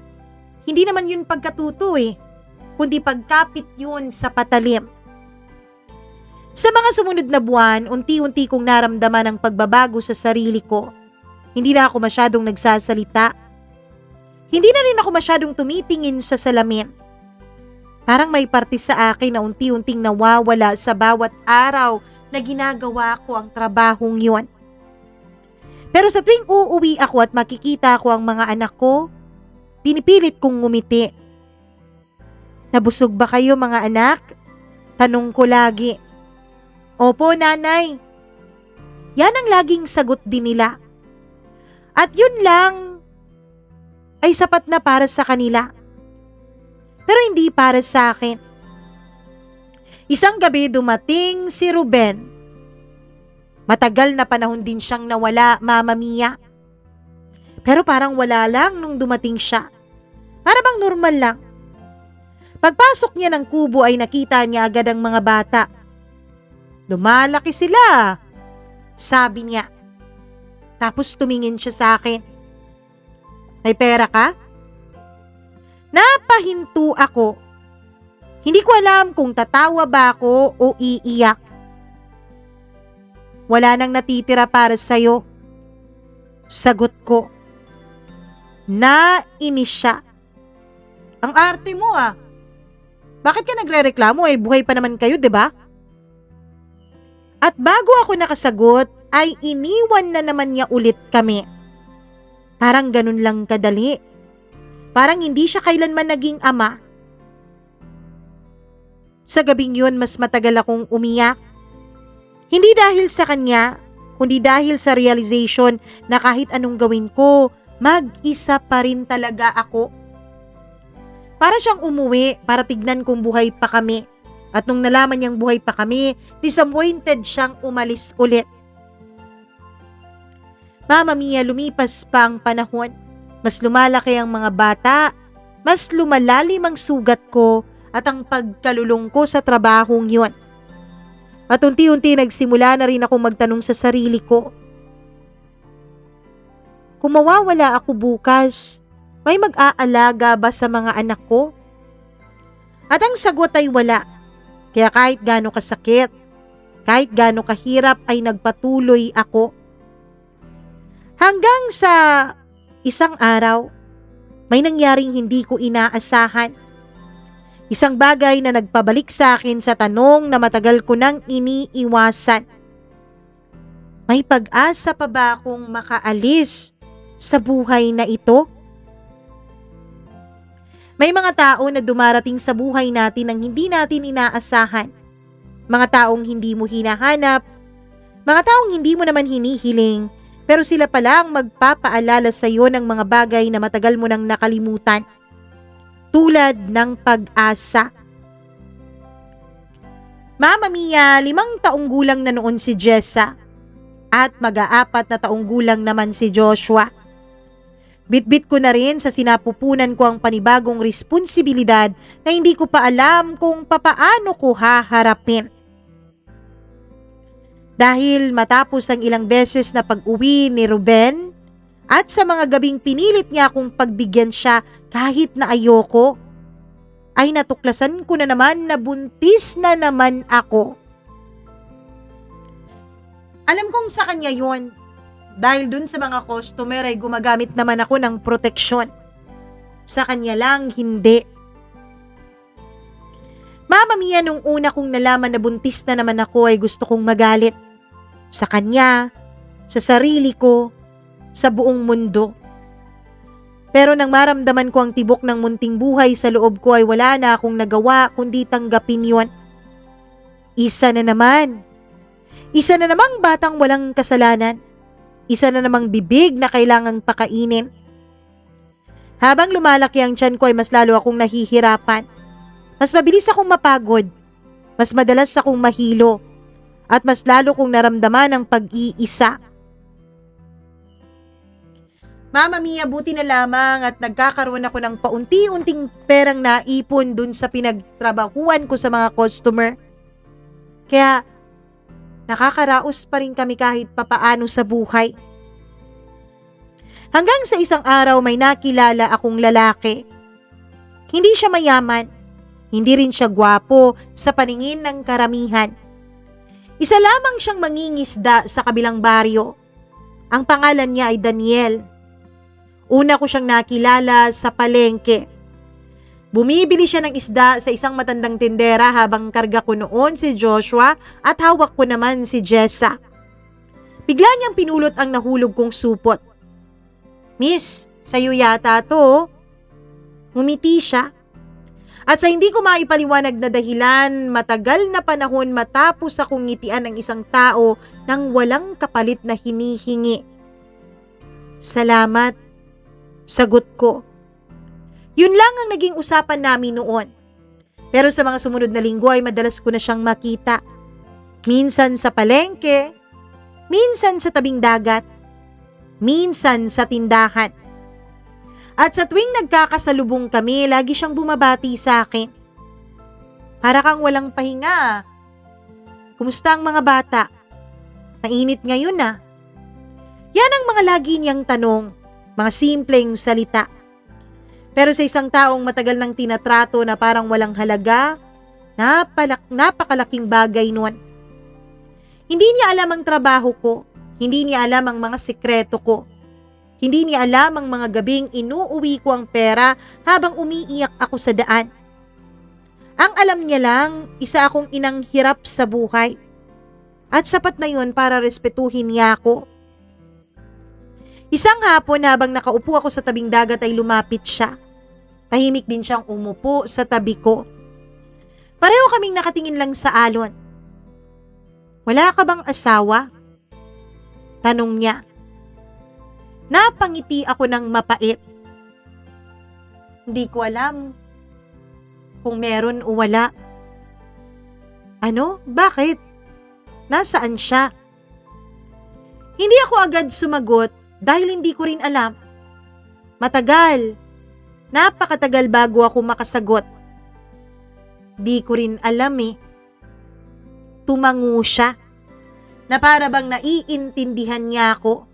hindi naman yun pagkatuto kundi pagkapit yun sa patalim. Sa mga sumunod na buwan, unti-unti kong naramdaman ang pagbabago sa sarili ko. Hindi na ako masyadong nagsasalita. Hindi na rin ako masyadong tumitingin sa salamin. Parang may parte sa akin na unti-unting nawawala sa bawat araw na ginagawa ko ang trabahong yon. Pero sa tuwing uuwi ako at makikita ko ang mga anak ko, pinipilit kong ngumiti. Nabusog ba kayo mga anak? Tanong ko lagi. Opo, nanay. Yan ang laging sagot din nila. At yun lang ay sapat na para sa kanila. Pero hindi para sa akin. Isang gabi dumating si Ruben. Matagal na panahon din siyang nawala, Mama Mia. Pero parang wala lang nung dumating siya. Para bang normal lang. Pagpasok niya ng kubo ay nakita niya agad ang mga bata. Lumalaki sila, sabi niya. Tapos tumingin siya sa akin. May pera ka? Napahinto ako. Hindi ko alam kung tatawa ba ako o iiyak. Wala nang natitira para sa'yo. Sagot ko. Nainis siya. Ang arte mo Bakit ka nagrereklamo buhay pa naman kayo, 'di ba? At bago ako nakasagot, ay iniwan na naman niya ulit kami. Parang ganun lang kadali. Parang hindi siya kailanman naging ama. Sa gabing yun, mas matagal akong umiyak. Hindi dahil sa kanya, kundi dahil sa realization na kahit anong gawin ko, mag-isa pa rin talaga ako. Para siyang umuwi para tignan kung buhay pa kami. At nung nalaman niyang buhay pa kami, disappointed siyang umalis ulit. Mama Mia, lumipas pa ang panahon. Mas lumalaki ang mga bata, mas lumalalim ang sugat ko at ang pagkalulong ko sa trabahong yun. At unti-unti nagsimula na rin akong magtanong sa sarili ko. Kung mawawala ako bukas, may mag-aalaga ba sa mga anak ko? At ang sagot ay wala. Kaya kahit gaano kasakit, Kahit gaano kahirap ay nagpatuloy ako. Hanggang sa isang araw, may nangyaring hindi ko inaasahan. Isang bagay na nagpabalik sa akin sa tanong na matagal ko nang iniiwasan. May pag-asa pa ba akong makaalis sa buhay na ito? May mga tao na dumarating sa buhay natin nang hindi natin inaasahan. Mga taong hindi mo hinahanap, mga taong hindi mo naman hinihiling, pero sila pala ang magpapaalala sa iyo ng mga bagay na matagal mo nang nakalimutan. Tulad ng pag-asa. Mama Mia, 5 taong gulang na noon si Jessa at mag-4 na taong gulang naman si Joshua. Bitbit ko na rin sa sinapupunan ko ang panibagong responsibilidad na hindi ko pa alam kung papaano ko haharapin. Dahil matapos ang ilang beses na pag-uwi ni Ruben at sa mga gabing pinilit niya akong pagbigyan siya kahit na ayoko, ay natuklasan ko na naman na buntis na naman ako. Alam kong sa kanya yun, dahil dun sa mga customer ay gumagamit naman ako ng proteksyon. Sa kanya lang, hindi. Mama Mia, nung una kong nalaman na buntis na naman ako ay gusto kong magalit. Sa kanya, sa sarili ko, sa buong mundo. Pero nang maramdaman ko ang tibok ng munting buhay sa loob ko ay wala na akong nagawa kundi tanggapin yon. Isa na naman. Isa na namang batang walang kasalanan. Isa na namang bibig na kailangang pakainin. Habang lumalaki ang tiyan ko ay mas lalo akong nahihirapan. Mas mabilis akong mapagod. Mas madalas akong mahilo. At mas lalo kong naramdaman ang pag-iisa. Mama Mia, buti na lamang at nagkakaroon ako ng paunti-unting perang naipon dun sa pinagtrabahuan ko sa mga customer. Kaya nakakaraos pa rin kami kahit papaano sa buhay. Hanggang sa isang araw may nakilala akong lalaki. Hindi siya mayaman, hindi rin siya gwapo sa paningin ng karamihan. Isa lamang siyang mangingisda sa kabilang baryo. Ang pangalan niya ay Daniel. Una ko siyang nakilala sa palengke. Bumibili siya ng isda sa isang matandang tindera habang karga ko noon si Joshua at hawak ko naman si Jessa. Bigla niyang pinulot ang nahulog kong supot. "Miss, sayo yata to." Ngumiti siya. At sa hindi ko maipaliwanag na dahilan, matagal na panahon matapos akong ngitian ng isang tao nang walang kapalit na hinihingi. "Salamat." Sagot ko. Yun lang ang naging usapan namin noon. Pero sa mga sumunod na linggo ay madalas ko na siyang makita. Minsan sa palengke, minsan sa tabing dagat, minsan sa tindahan. At sa tuwing nagkakasalubong kami, lagi siyang bumabati sa akin. "Para kang walang pahinga. Kumusta ang mga bata? Mainit ngayon na." Yan ang mga lagi niyang tanong. Mga simpleng salita. Pero sa isang taong matagal nang tinatrato na parang walang halaga, napakalaking bagay nun. Hindi niya alam ang trabaho ko. Hindi niya alam ang mga sikreto ko. Hindi niya alam ang mga gabing inuuwi ko ang pera habang umiiyak ako sa daan. Ang alam niya lang, isa akong inang hirap sa buhay. At sapat na yun para respetuhin niya ako. Isang hapon habang nakaupo ako sa tabing dagat ay lumapit siya. Tahimik din siyang umupo sa tabi ko. Pareho kaming nakatingin lang sa alon. "Wala ka bang asawa?" Tanong niya. Napangiti ako ng mapait. Hindi ko alam kung meron o wala. "Ano? Bakit? Nasaan siya?" Hindi ako agad sumagot dahil hindi ko rin alam. Matagal, napakatagal bago ako makasagot. Di ko rin alam eh. Tumango siya, na para bang naiintindihan niya ako.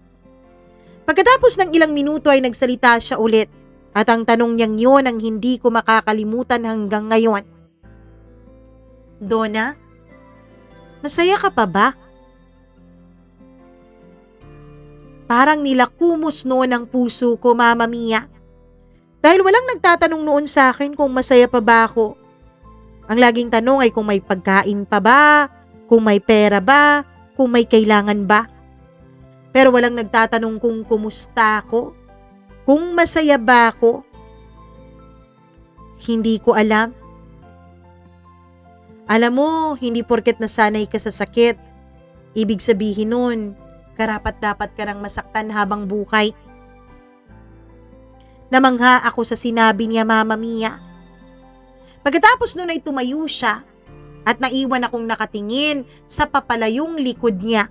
Pagkatapos ng ilang minuto ay nagsalita siya ulit at ang tanong niyang yun ang hindi ko makakalimutan hanggang ngayon. "Donna, Masaya ka pa ba? Parang nilakumos noon ang puso ko, Mama Mia. Dahil walang nagtatanong noon sa akin kung masaya pa ba ako. Ang laging tanong ay kung may pagkain pa ba, kung may pera ba, kung may kailangan ba. Pero walang nagtatanong kung kumusta ako, kung masaya ba ako. Hindi ko alam. Alam mo, hindi porket nasanay ka sa sakit, ibig sabihin nun, karapat-dapat ka nang masaktan habang buhay. Namangha ako sa sinabi niya, Mama Mia. Pagkatapos nun ay tumayo siya at naiwan akong nakatingin sa papalayong likod niya.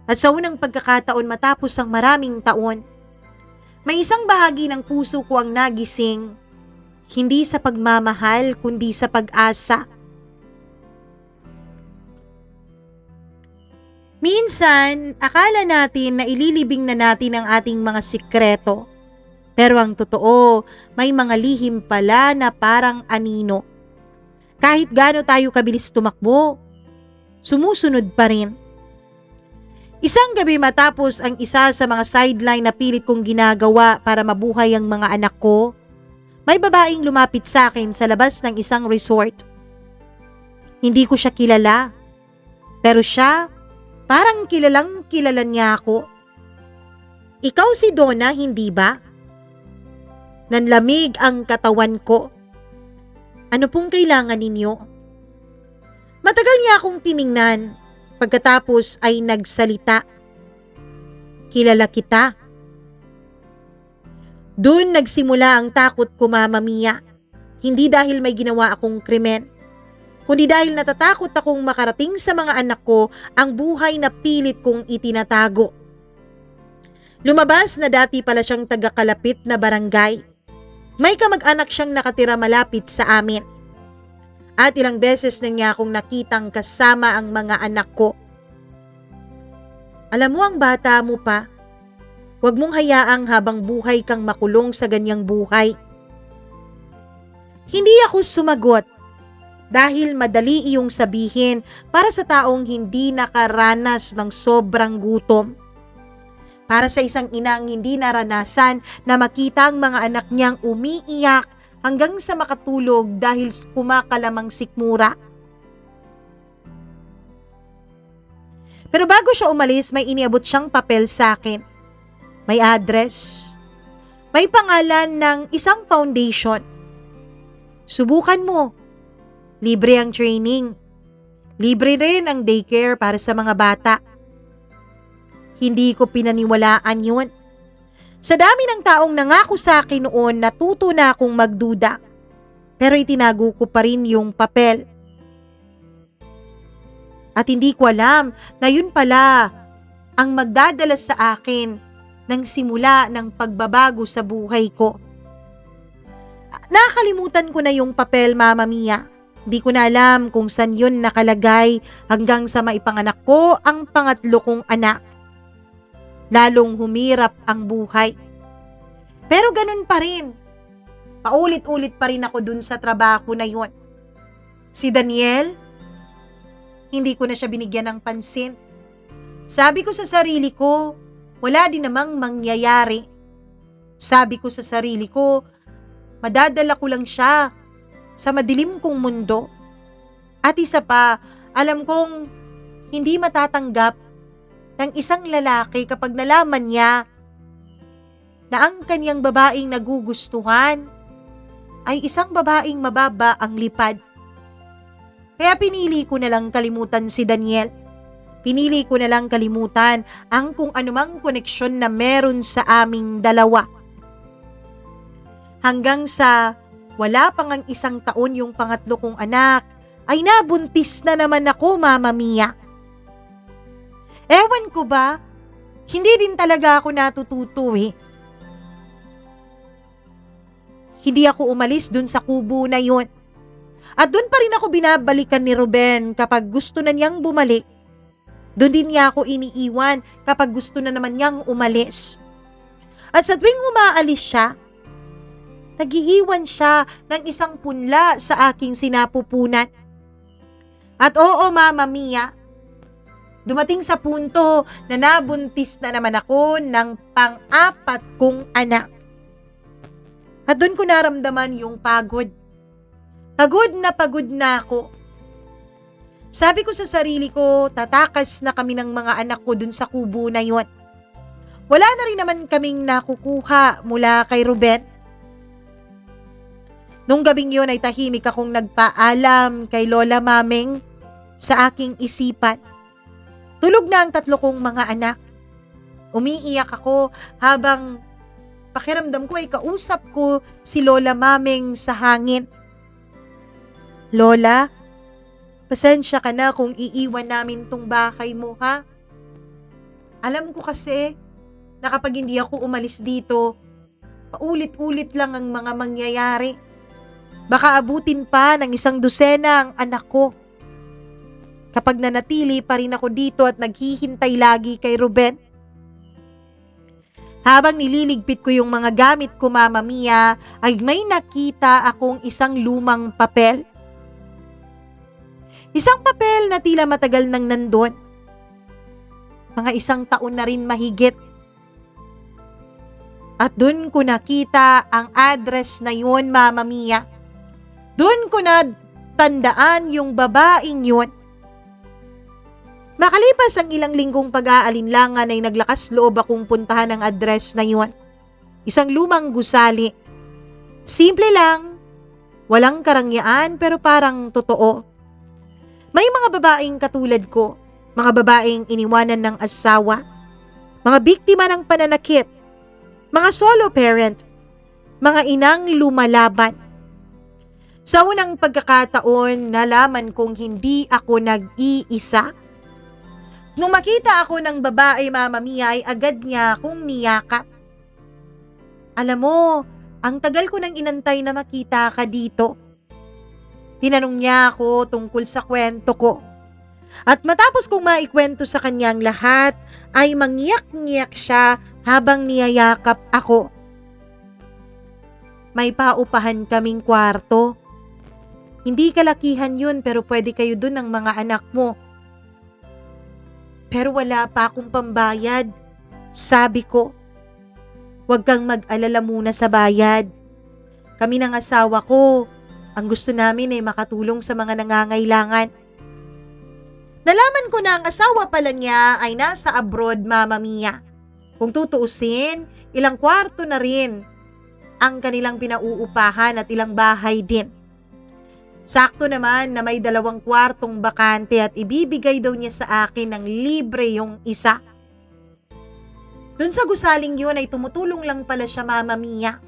At sa unang pagkakataon matapos ang maraming taon, may isang bahagi ng puso ko ang nagising, hindi sa pagmamahal kundi sa pag-asa. Minsan, akala natin na ililibing na natin ang ating mga sikreto. Pero ang totoo, may mga lihim pala na parang anino. Kahit gaano tayo kabilis tumakbo, sumusunod pa rin. Isang gabi matapos ang isa sa mga sideline na pilit kong ginagawa para mabuhay ang mga anak ko, may babaeng lumapit sa akin sa labas ng isang resort. Hindi ko siya kilala, pero siya, parang kilalang kilala niya ako. Ikaw si Donna, hindi ba? Nanlamig ang katawan ko. Ano pong kailangan ninyo? Matagal niya akong tiningnan. Pagkatapos ay nagsalita. Kilala kita. Doon nagsimula ang takot ko, Mama Mia. Hindi dahil may ginawa akong krimen, kundi dahil natatakot akong makarating sa mga anak ko ang buhay na pilit kong itinatago. Lumabas na dati pala siyang taga-kalapit na barangay. May kamag-anak siyang nakatira malapit sa amin. At ilang beses na niya akong nakitang kasama ang mga anak ko. Alam mo ang bata mo pa, huwag mong hayaang habang buhay kang makulong sa ganyang buhay. Hindi ako sumagot dahil madali iyong sabihin para sa taong hindi nakaranas ng sobrang gutom. Para sa isang inang hindi naranasan na makita ang mga anak niyang umiiyak hanggang sa makatulog dahil kumakalamang sikmura. Pero bago siya umalis, may iniabot siyang papel sa akin. May address. May pangalan ng isang foundation. Subukan mo. Libre ang training. Libre rin ang daycare para sa mga bata. Hindi ko pinaniwalaan yun. Sa dami ng taong nangako sa akin noon, natuto na akong magduda. Pero itinago ko pa rin yung papel. At hindi ko alam na yun pala ang magdadala sa akin ng simula ng pagbabago sa buhay ko. Nakalimutan ko na yung papel, Mama Mia. Hindi ko na alam kung saan yun nakalagay hanggang sa maipanganak ko ang pangatlo kong anak. Lalong humirap ang buhay. Pero ganun pa rin. Paulit-ulit pa rin ako dun sa trabaho na yun. Si Daniel, hindi ko na siya binigyan ng pansin. Sabi ko sa sarili ko, wala din namang mangyayari. Sabi ko sa sarili ko, madadala ko lang siya sa madilim kong mundo. At isa pa, alam kong hindi matatanggap ng isang lalaki kapag nalaman niya na ang kanyang babaeng nagugustuhan ay isang babaeng mababa ang lipad. Kaya pinili ko na lang kalimutan si Daniel. Pinili ko na lang kalimutan ang kung anumang koneksyon na meron sa aming dalawa. Hanggang sa wala pang ang isang taon yung pangatlo kong anak, ay nabuntis na naman ako, Mama Mia. Ewan ko ba, hindi din talaga ako natututo eh. Hindi ako umalis dun sa kubo na yun. At dun pa rin ako binabalikan ni Ruben kapag gusto na niyang bumalik. Dun din niya ako iniiwan kapag gusto na naman niyang umalis. At sa tuwing umaalis siya, nag-iiwan siya ng isang punla sa aking sinapupunan. At oo, Mama Mia, dumating sa punto na nabuntis na naman ako ng pang-apat kong anak. At doon ko naramdaman yung pagod. Pagod na ako. Sabi ko sa sarili ko, tatakas na kami ng mga anak ko dun sa kubo na yon. Wala na rin naman kaming nakukuha mula kay Ruben. Nung gabing yun ay tahimik akong nagpaalam kay Lola Mameng sa aking isipan. Tulog na ang 3 kong mga anak. Umiiyak ako habang pakiramdam ko ay kausap ko si Lola Mameng sa hangin. Lola, pasensya ka na kung iiwan namin tong bahay mo, ha? Alam ko kasi na kapag hindi ako umalis dito, paulit-ulit lang ang mga mangyayari. Baka abutin pa ng 100 ang anak ko. Kapag nanatili pa rin ako dito at naghihintay lagi kay Ruben. Habang nililigpit ko yung mga gamit ko, Mama Mia, ay may nakita akong isang lumang papel. Isang papel na tila matagal nang nandun. Mga 1 taon na rin mahigit. At dun ko nakita ang address na yun, Mama Mia. Dun ko na tandaan yung babaeng yun. Makalipas ang ilang linggong pag-aalinlangan ay naglakas loob akong puntahan ang address na yun. Isang lumang gusali. Simple lang, walang karangyaan pero parang totoo. May mga babaeng katulad ko, mga babaeng iniwanan ng asawa, mga biktima ng pananakit, mga solo parent, mga inang lumalaban. Sa unang pagkakataon, nalaman kong hindi ako nag-iisa. Nung makita ako ng babae, Mama Mia, ay agad niya akong niyakap. Alam mo, ang tagal ko nang inantay na makita ka dito. Tinanong niya ako tungkol sa kwento ko. At matapos kong maikwento sa kanya ang lahat, ay mangyak-ngyak siya habang niyayakap ako. May paupahan kaming kwarto. Hindi kalakihan yun pero pwede kayo dun ng mga anak mo. Pero wala pa akong pambayad. Sabi ko, huwag kang mag-alala muna sa bayad. Kami ng asawa ko, ang gusto namin ay makatulong sa mga nangangailangan. Nalaman ko na ang asawa pala niya ay nasa abroad, Mama Mia. Kung tutuusin, ilang kwarto na rin ang kanilang pinauupahan at ilang bahay din. Sakto naman na may 2 kwartong bakante at ibibigay daw niya sa akin ng libre yung isa. Dun sa gusaling yun ay tumutulong lang pala siya, Mama Mia.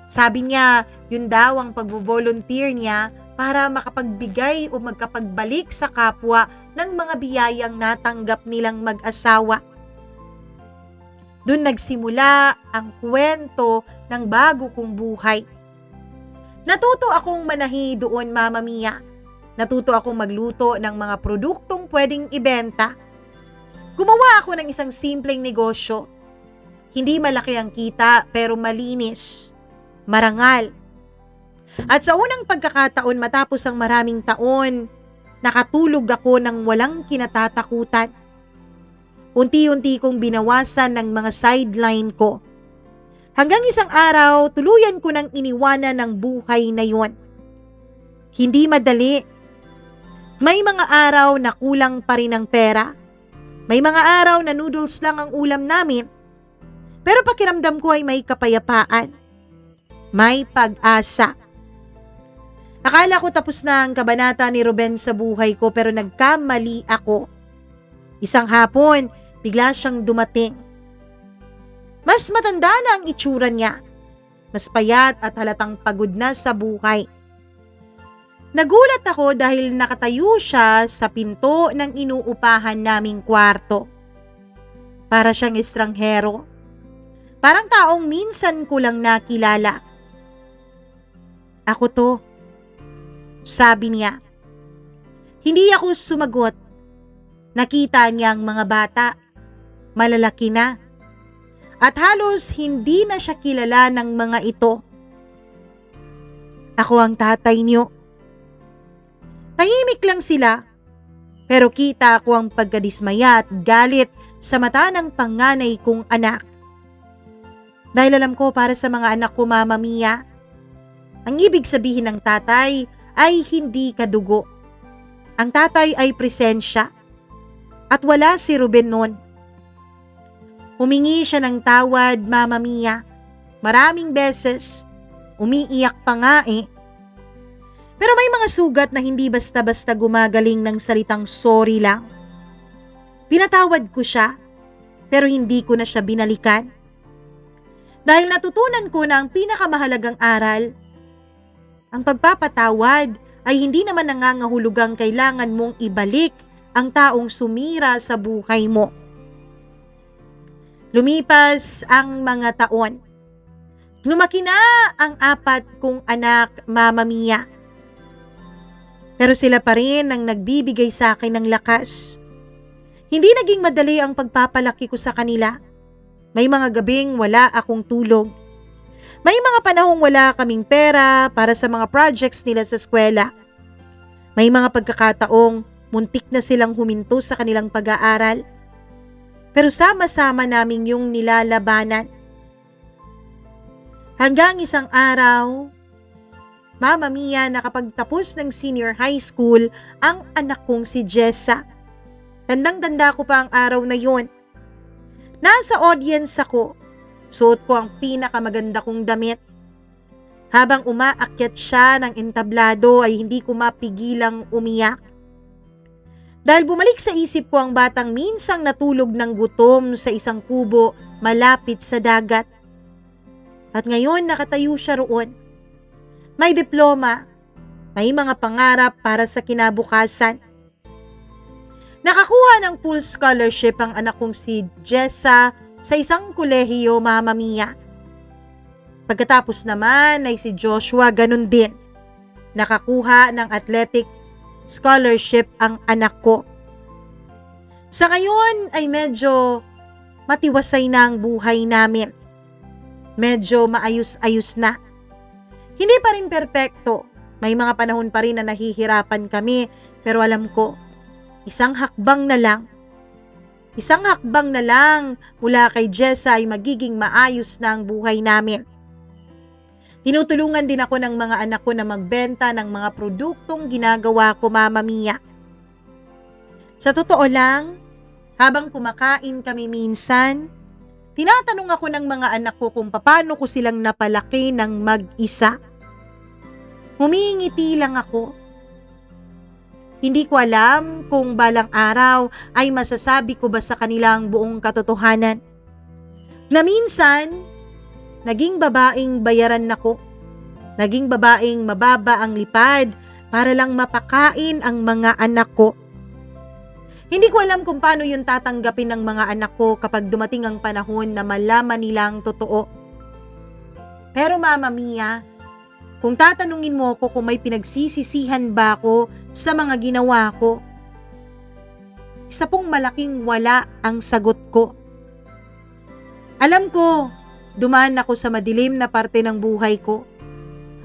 Sabi niya, yun daw ang pagbo-volunteer niya para makapagbigay o magkapagbalik sa kapwa ng mga biyayang natanggap nilang mag-asawa. Dun nagsimula ang kwento ng bago kong buhay. Natuto akong manahi doon, Mama Mia. Natuto akong magluto ng mga produktong pwedeng ibenta. Gumawa ako ng isang simpleng negosyo. Hindi malaki ang kita pero malinis, marangal. At sa unang pagkakataon matapos ang maraming taon, nakatulog ako ng walang kinatatakutan. Unti-unti kong binawasan ng mga sideline ko. Hanggang isang araw, tuluyan ko nang iniwanan ng buhay na yon. Hindi madali. May mga araw na kulang pa rin ang pera. May mga araw na noodles lang ang ulam namin. Pero pakiramdam ko ay may kapayapaan. May pag-asa. Akala ko tapos na ang kabanata ni Ruben sa buhay ko pero nagkamali ako. Isang hapon, bigla siyang dumating. Mas matanda na ang itsura niya. Mas payat at halatang pagod na sa buhay. Nagulat ako dahil nakatayo siya sa pinto ng inuupahan naming kwarto. Para siyang estranghero. Parang taong minsan ko lang nakilala. Ako to, sabi niya. Hindi ako sumagot. Nakita niya ang mga bata. Malalaki na. At halos hindi na siya kilala ng mga ito. Ako ang tatay niyo. Tahimik lang sila, pero kita ko ang pagkadismaya at galit sa mata ng panganay kong anak. Dahil alam ko para sa mga anak ko, Mama Mia, ang ibig sabihin ng tatay ay hindi kadugo. Ang tatay ay presensya at wala si Ruben noon. Humingi siya ng tawad, Mama Mia, maraming beses. Umiiyak pa nga eh. Pero may mga sugat na hindi basta-basta gumagaling ng salitang sorry lang. Pinatawad ko siya, pero hindi ko na siya binalikan. Dahil natutunan ko na ang pinakamahalagang aral, ang pagpapatawad ay hindi naman nangangahulugang kailangan mong ibalik ang taong sumira sa buhay mo. Lumipas ang mga taon. Lumaki na ang 4 kong anak, Mama Mia. Pero sila pa rin ang nagbibigay sa akin ng lakas. Hindi naging madali ang pagpapalaki ko sa kanila. May mga gabing wala akong tulog. May mga panahong wala kaming pera para sa mga projects nila sa eskwela. May mga pagkakataong muntik na silang huminto sa kanilang pag-aaral. Pero sama-sama namin yung nilalabanan. Hanggang isang araw, Mama Mia, nakapagtapos ng senior high school ang anak kong si Jessa. Tandang-tanda ko pa ang araw na yun. Nasa audience ako. Suot ko ang pinakamaganda kong damit. Habang umaakyat siya ng entablado ay hindi ko mapigilang umiyak. Dahil bumalik sa isip ko ang batang minsang natulog ng gutom sa isang kubo malapit sa dagat. At ngayon nakatayo siya roon. May diploma, may mga pangarap para sa kinabukasan. Nakakuha ng full scholarship ang anak kong si Jessa sa isang kolehiyo, Mama Mia. Pagkatapos naman ay si Joshua ganun din. Nakakuha ng athletic scholarship ang anak ko. Sa ngayon ay medyo matiwasay na ang buhay namin. Medyo maayos-ayos na. Hindi pa rin perpekto. May mga panahon pa rin na nahihirapan kami, pero alam ko, isang hakbang na lang mula kay Jessa ay magiging maayos na ang buhay namin. Tinutulungan din ako ng mga anak ko na magbenta ng mga produktong ginagawa ko, Mama Mia. Sa totoo lang, habang kumakain kami minsan, tinatanong ako ng mga anak ko kung paano ko silang napalaki ng mag-isa. Humingiti lang ako. Hindi ko alam kung balang araw ay masasabi ko ba sa kanilang buong katotohanan. Na minsan, naging babaeng bayaran ako. Naging babaeng mababa ang lipad para lang mapakain ang mga anak ko. Hindi ko alam kung paano yun tatanggapin ng mga anak ko kapag dumating ang panahon na malaman nilang totoo. Pero Mama Mia, kung tatanungin mo ako kung may pinagsisisihan ba ako sa mga ginawa ko, isa pong malaking wala ang sagot ko. Alam ko, dumaan ako sa madilim na parte ng buhay ko.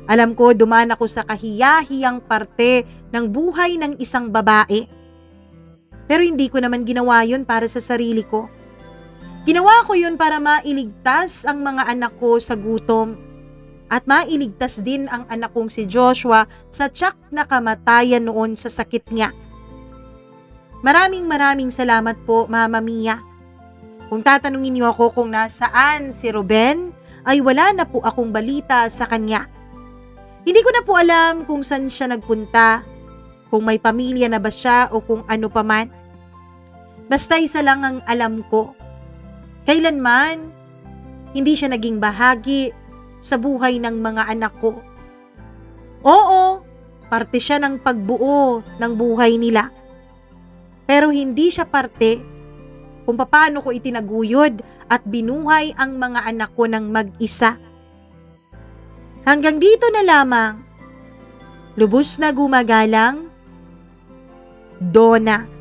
Alam ko, dumaan ako sa kahiyahiyang parte ng buhay ng isang babae. Pero hindi ko naman ginawa yun para sa sarili ko. Ginawa ko yun para mailigtas ang mga anak ko sa gutom at mailigtas din ang anak kong si Joshua sa tiyak na kamatayan noon sa sakit niya. Maraming salamat po, Mama Mia. Kung tatanungin niyo ako kung nasaan si Ruben, ay wala na po akong balita sa kanya. Hindi ko na po alam kung saan siya nagpunta, kung may pamilya na ba siya o kung ano paman. Basta isa lang ang alam ko. Kailanman, hindi siya naging bahagi sa buhay ng mga anak ko. Oo, parte siya ng pagbuo ng buhay nila. Pero hindi siya parte kung paano ko itinaguyod at binuhay ang mga anak ko ng mag-isa. Hanggang dito na lamang. Lubos na gumagalang, Donna.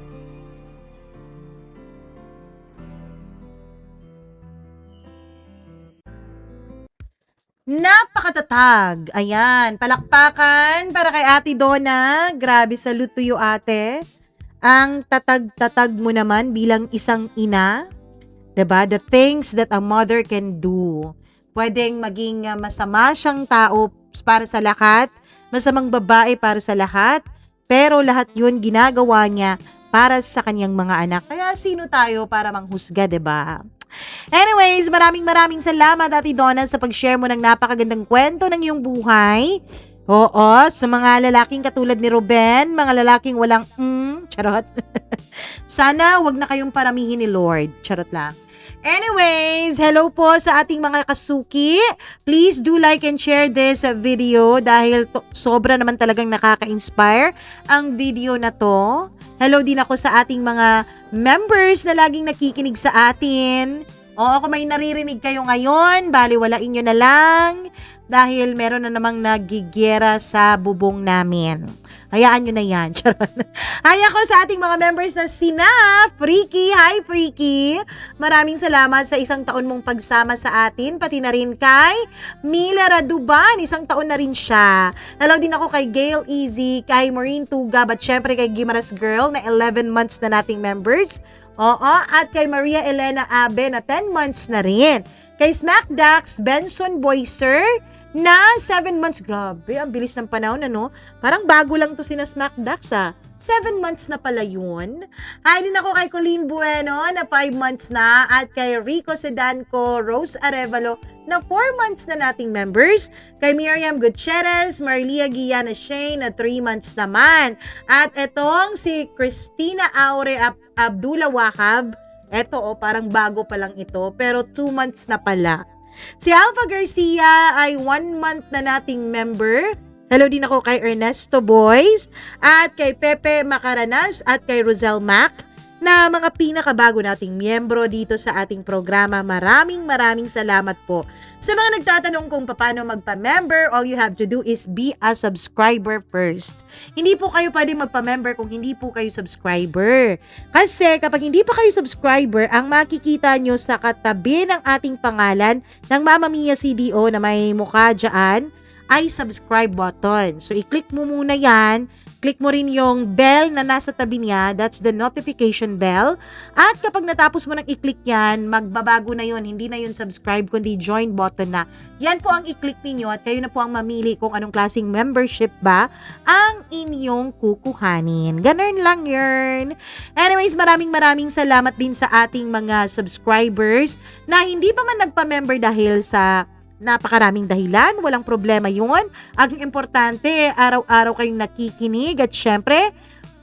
Napakatatag. Ayan, palakpakan para kay Ate Donna. Grabe, salute to you, ate. Ang tatag-tatag mo naman bilang isang ina. 'Di ba? The things that a mother can do. Pwedeng maging masama siyang tao para sa lahat, masamang babae para sa lahat, pero lahat 'yun ginagawa niya para sa kanyang mga anak. Kaya sino tayo para manghusga, 'di ba? Anyways, maraming salamat, Ate Donna, sa pag-share mo ng napakagandang kwento ng iyong buhay. Oo, sa mga lalaking katulad ni Ruben, mga lalaking walang charot. Sana wag na kayong paramihin ni Lord. Charot lang. Anyways, hello po sa ating mga kasuki. Please do like and share this video dahil sobra naman talagang nakaka-inspire ang video na to. Hello din ako sa ating mga members na laging nakikinig sa atin. Oo, kung may naririnig kayo ngayon, baliwalain nyo na lang dahil meron na namang nagigera sa bubong namin. Hayaan nyo na yan. Hi ako sa ating mga members na sina Freaky. Hi Freaky. Maraming salamat sa isang taon mong pagsama sa atin. Pati na rin kay Mila Raduban. Isang taon na rin siya. Hello din ako kay Gail Easy, kay Maureen Tugab at syempre kay Gimaras Girl na 11 months na nating members. Oo, at kay Maria Elena Abe na 10 months na rin. Kay Smack Dax, Benson Boyser na 7 months. Grabe, ang bilis ng panahon, ano? Parang bago lang to sina Smack Dax, 7 months na pala yun. Hi din ako kay Colleen Bueno na 5 months na at kay Rico Sedanco, Rose Arevalo na 4 months na nating members. Kay Miriam Gutierrez, Marlia Guiana Shane na 3 months naman. At etong si Christina Aure Abdullah Wahab. Eto parang bago pa lang ito pero 2 months na pala. Si Alpha Garcia ay 1 month na nating member. Hello din ako kay Ernesto Boys at kay Pepe Macaranas at kay Rosel Mac na mga pinakabago nating miyembro dito sa ating programa. Maraming salamat po. Sa mga nagtatanong kung paano magpa-member, all you have to do is be a subscriber first. Hindi po kayo pwede magpa-member kung hindi po kayo subscriber. Kasi kapag hindi pa kayo subscriber, ang makikita nyo sa katabi ng ating pangalan ng Mama Mia CDO na may mukha dyan, ay subscribe button. So, i-click mo muna yan. Click mo rin yung bell na nasa tabi niya. That's the notification bell. At kapag natapos mo nang i-click yan, magbabago na yun. Hindi na yun subscribe, kundi join button na. Yan po ang i-click ninyo at kayo na po ang mamili kung anong klaseng membership ba ang inyong kukuhanin. Ganun lang yun. Anyways, maraming salamat din sa ating mga subscribers na hindi pa man nagpa-member dahil sa napakaraming dahilan, walang problema yun. Ang importante, araw-araw kayong nakikinig at syempre,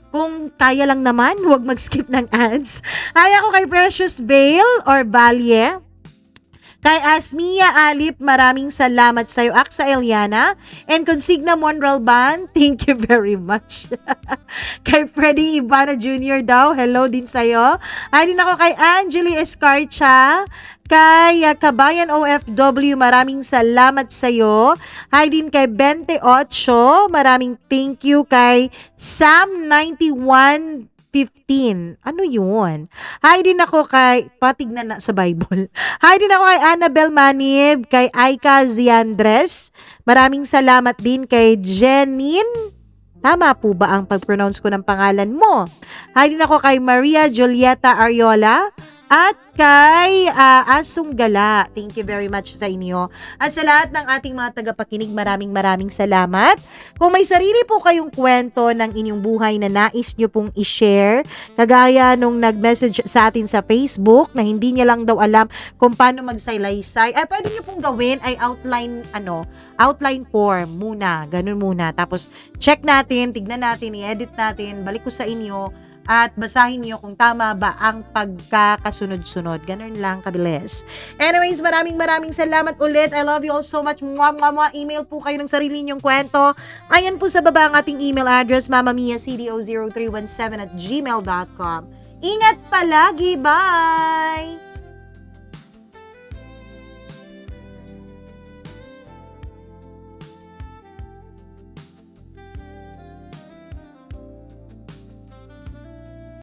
kung kaya lang naman, huwag mag-skip ng ads. Hi ako kay Precious Vale or Valye. Kay Asmia Alip, maraming salamat sa'yo. Aksa Eliana and Consigna Monrealban, thank you very much. Kay Freddy Ivana Jr. daw, hello din sa'yo. Ay din ako kay Angeli Escarcha. Kay Kabayan OFW, maraming salamat sa'yo. Hi din kay 28, maraming thank you. Kay Sam 91 15. Ano yun? Hi din ako kay, patignan na sa Bible. Hi din ako kay Annabel Manib, kay Aika Ziandres. Maraming salamat din kay Jenin. Tama po ba ang pag-pronounce ko ng pangalan mo? Hi din ako kay Maria Julieta Ariola. At kay Asong Gala, thank you very much sa inyo. At sa lahat ng ating mga tagapakinig, maraming salamat. Kung may sarili po kayong kwento ng inyong buhay na nais nyo pong i-share, kagaya nung nag-message sa atin sa Facebook na hindi niya lang daw alam kung paano magsaysay, pwede nyo pong gawin ay outline form muna, ganun muna. Tapos check natin, tignan natin, i-edit natin, balik ko sa inyo, at basahin niyo kung tama ba ang pagkakasunod-sunod. Ganun lang kabilis. Anyways, maraming salamat ulit. I love you all so much. Email po kayo ng sarili niyong kwento. Ayan po sa baba ang ating email address, mamamiacdo0317@gmail.com. Ingat palagi. Bye!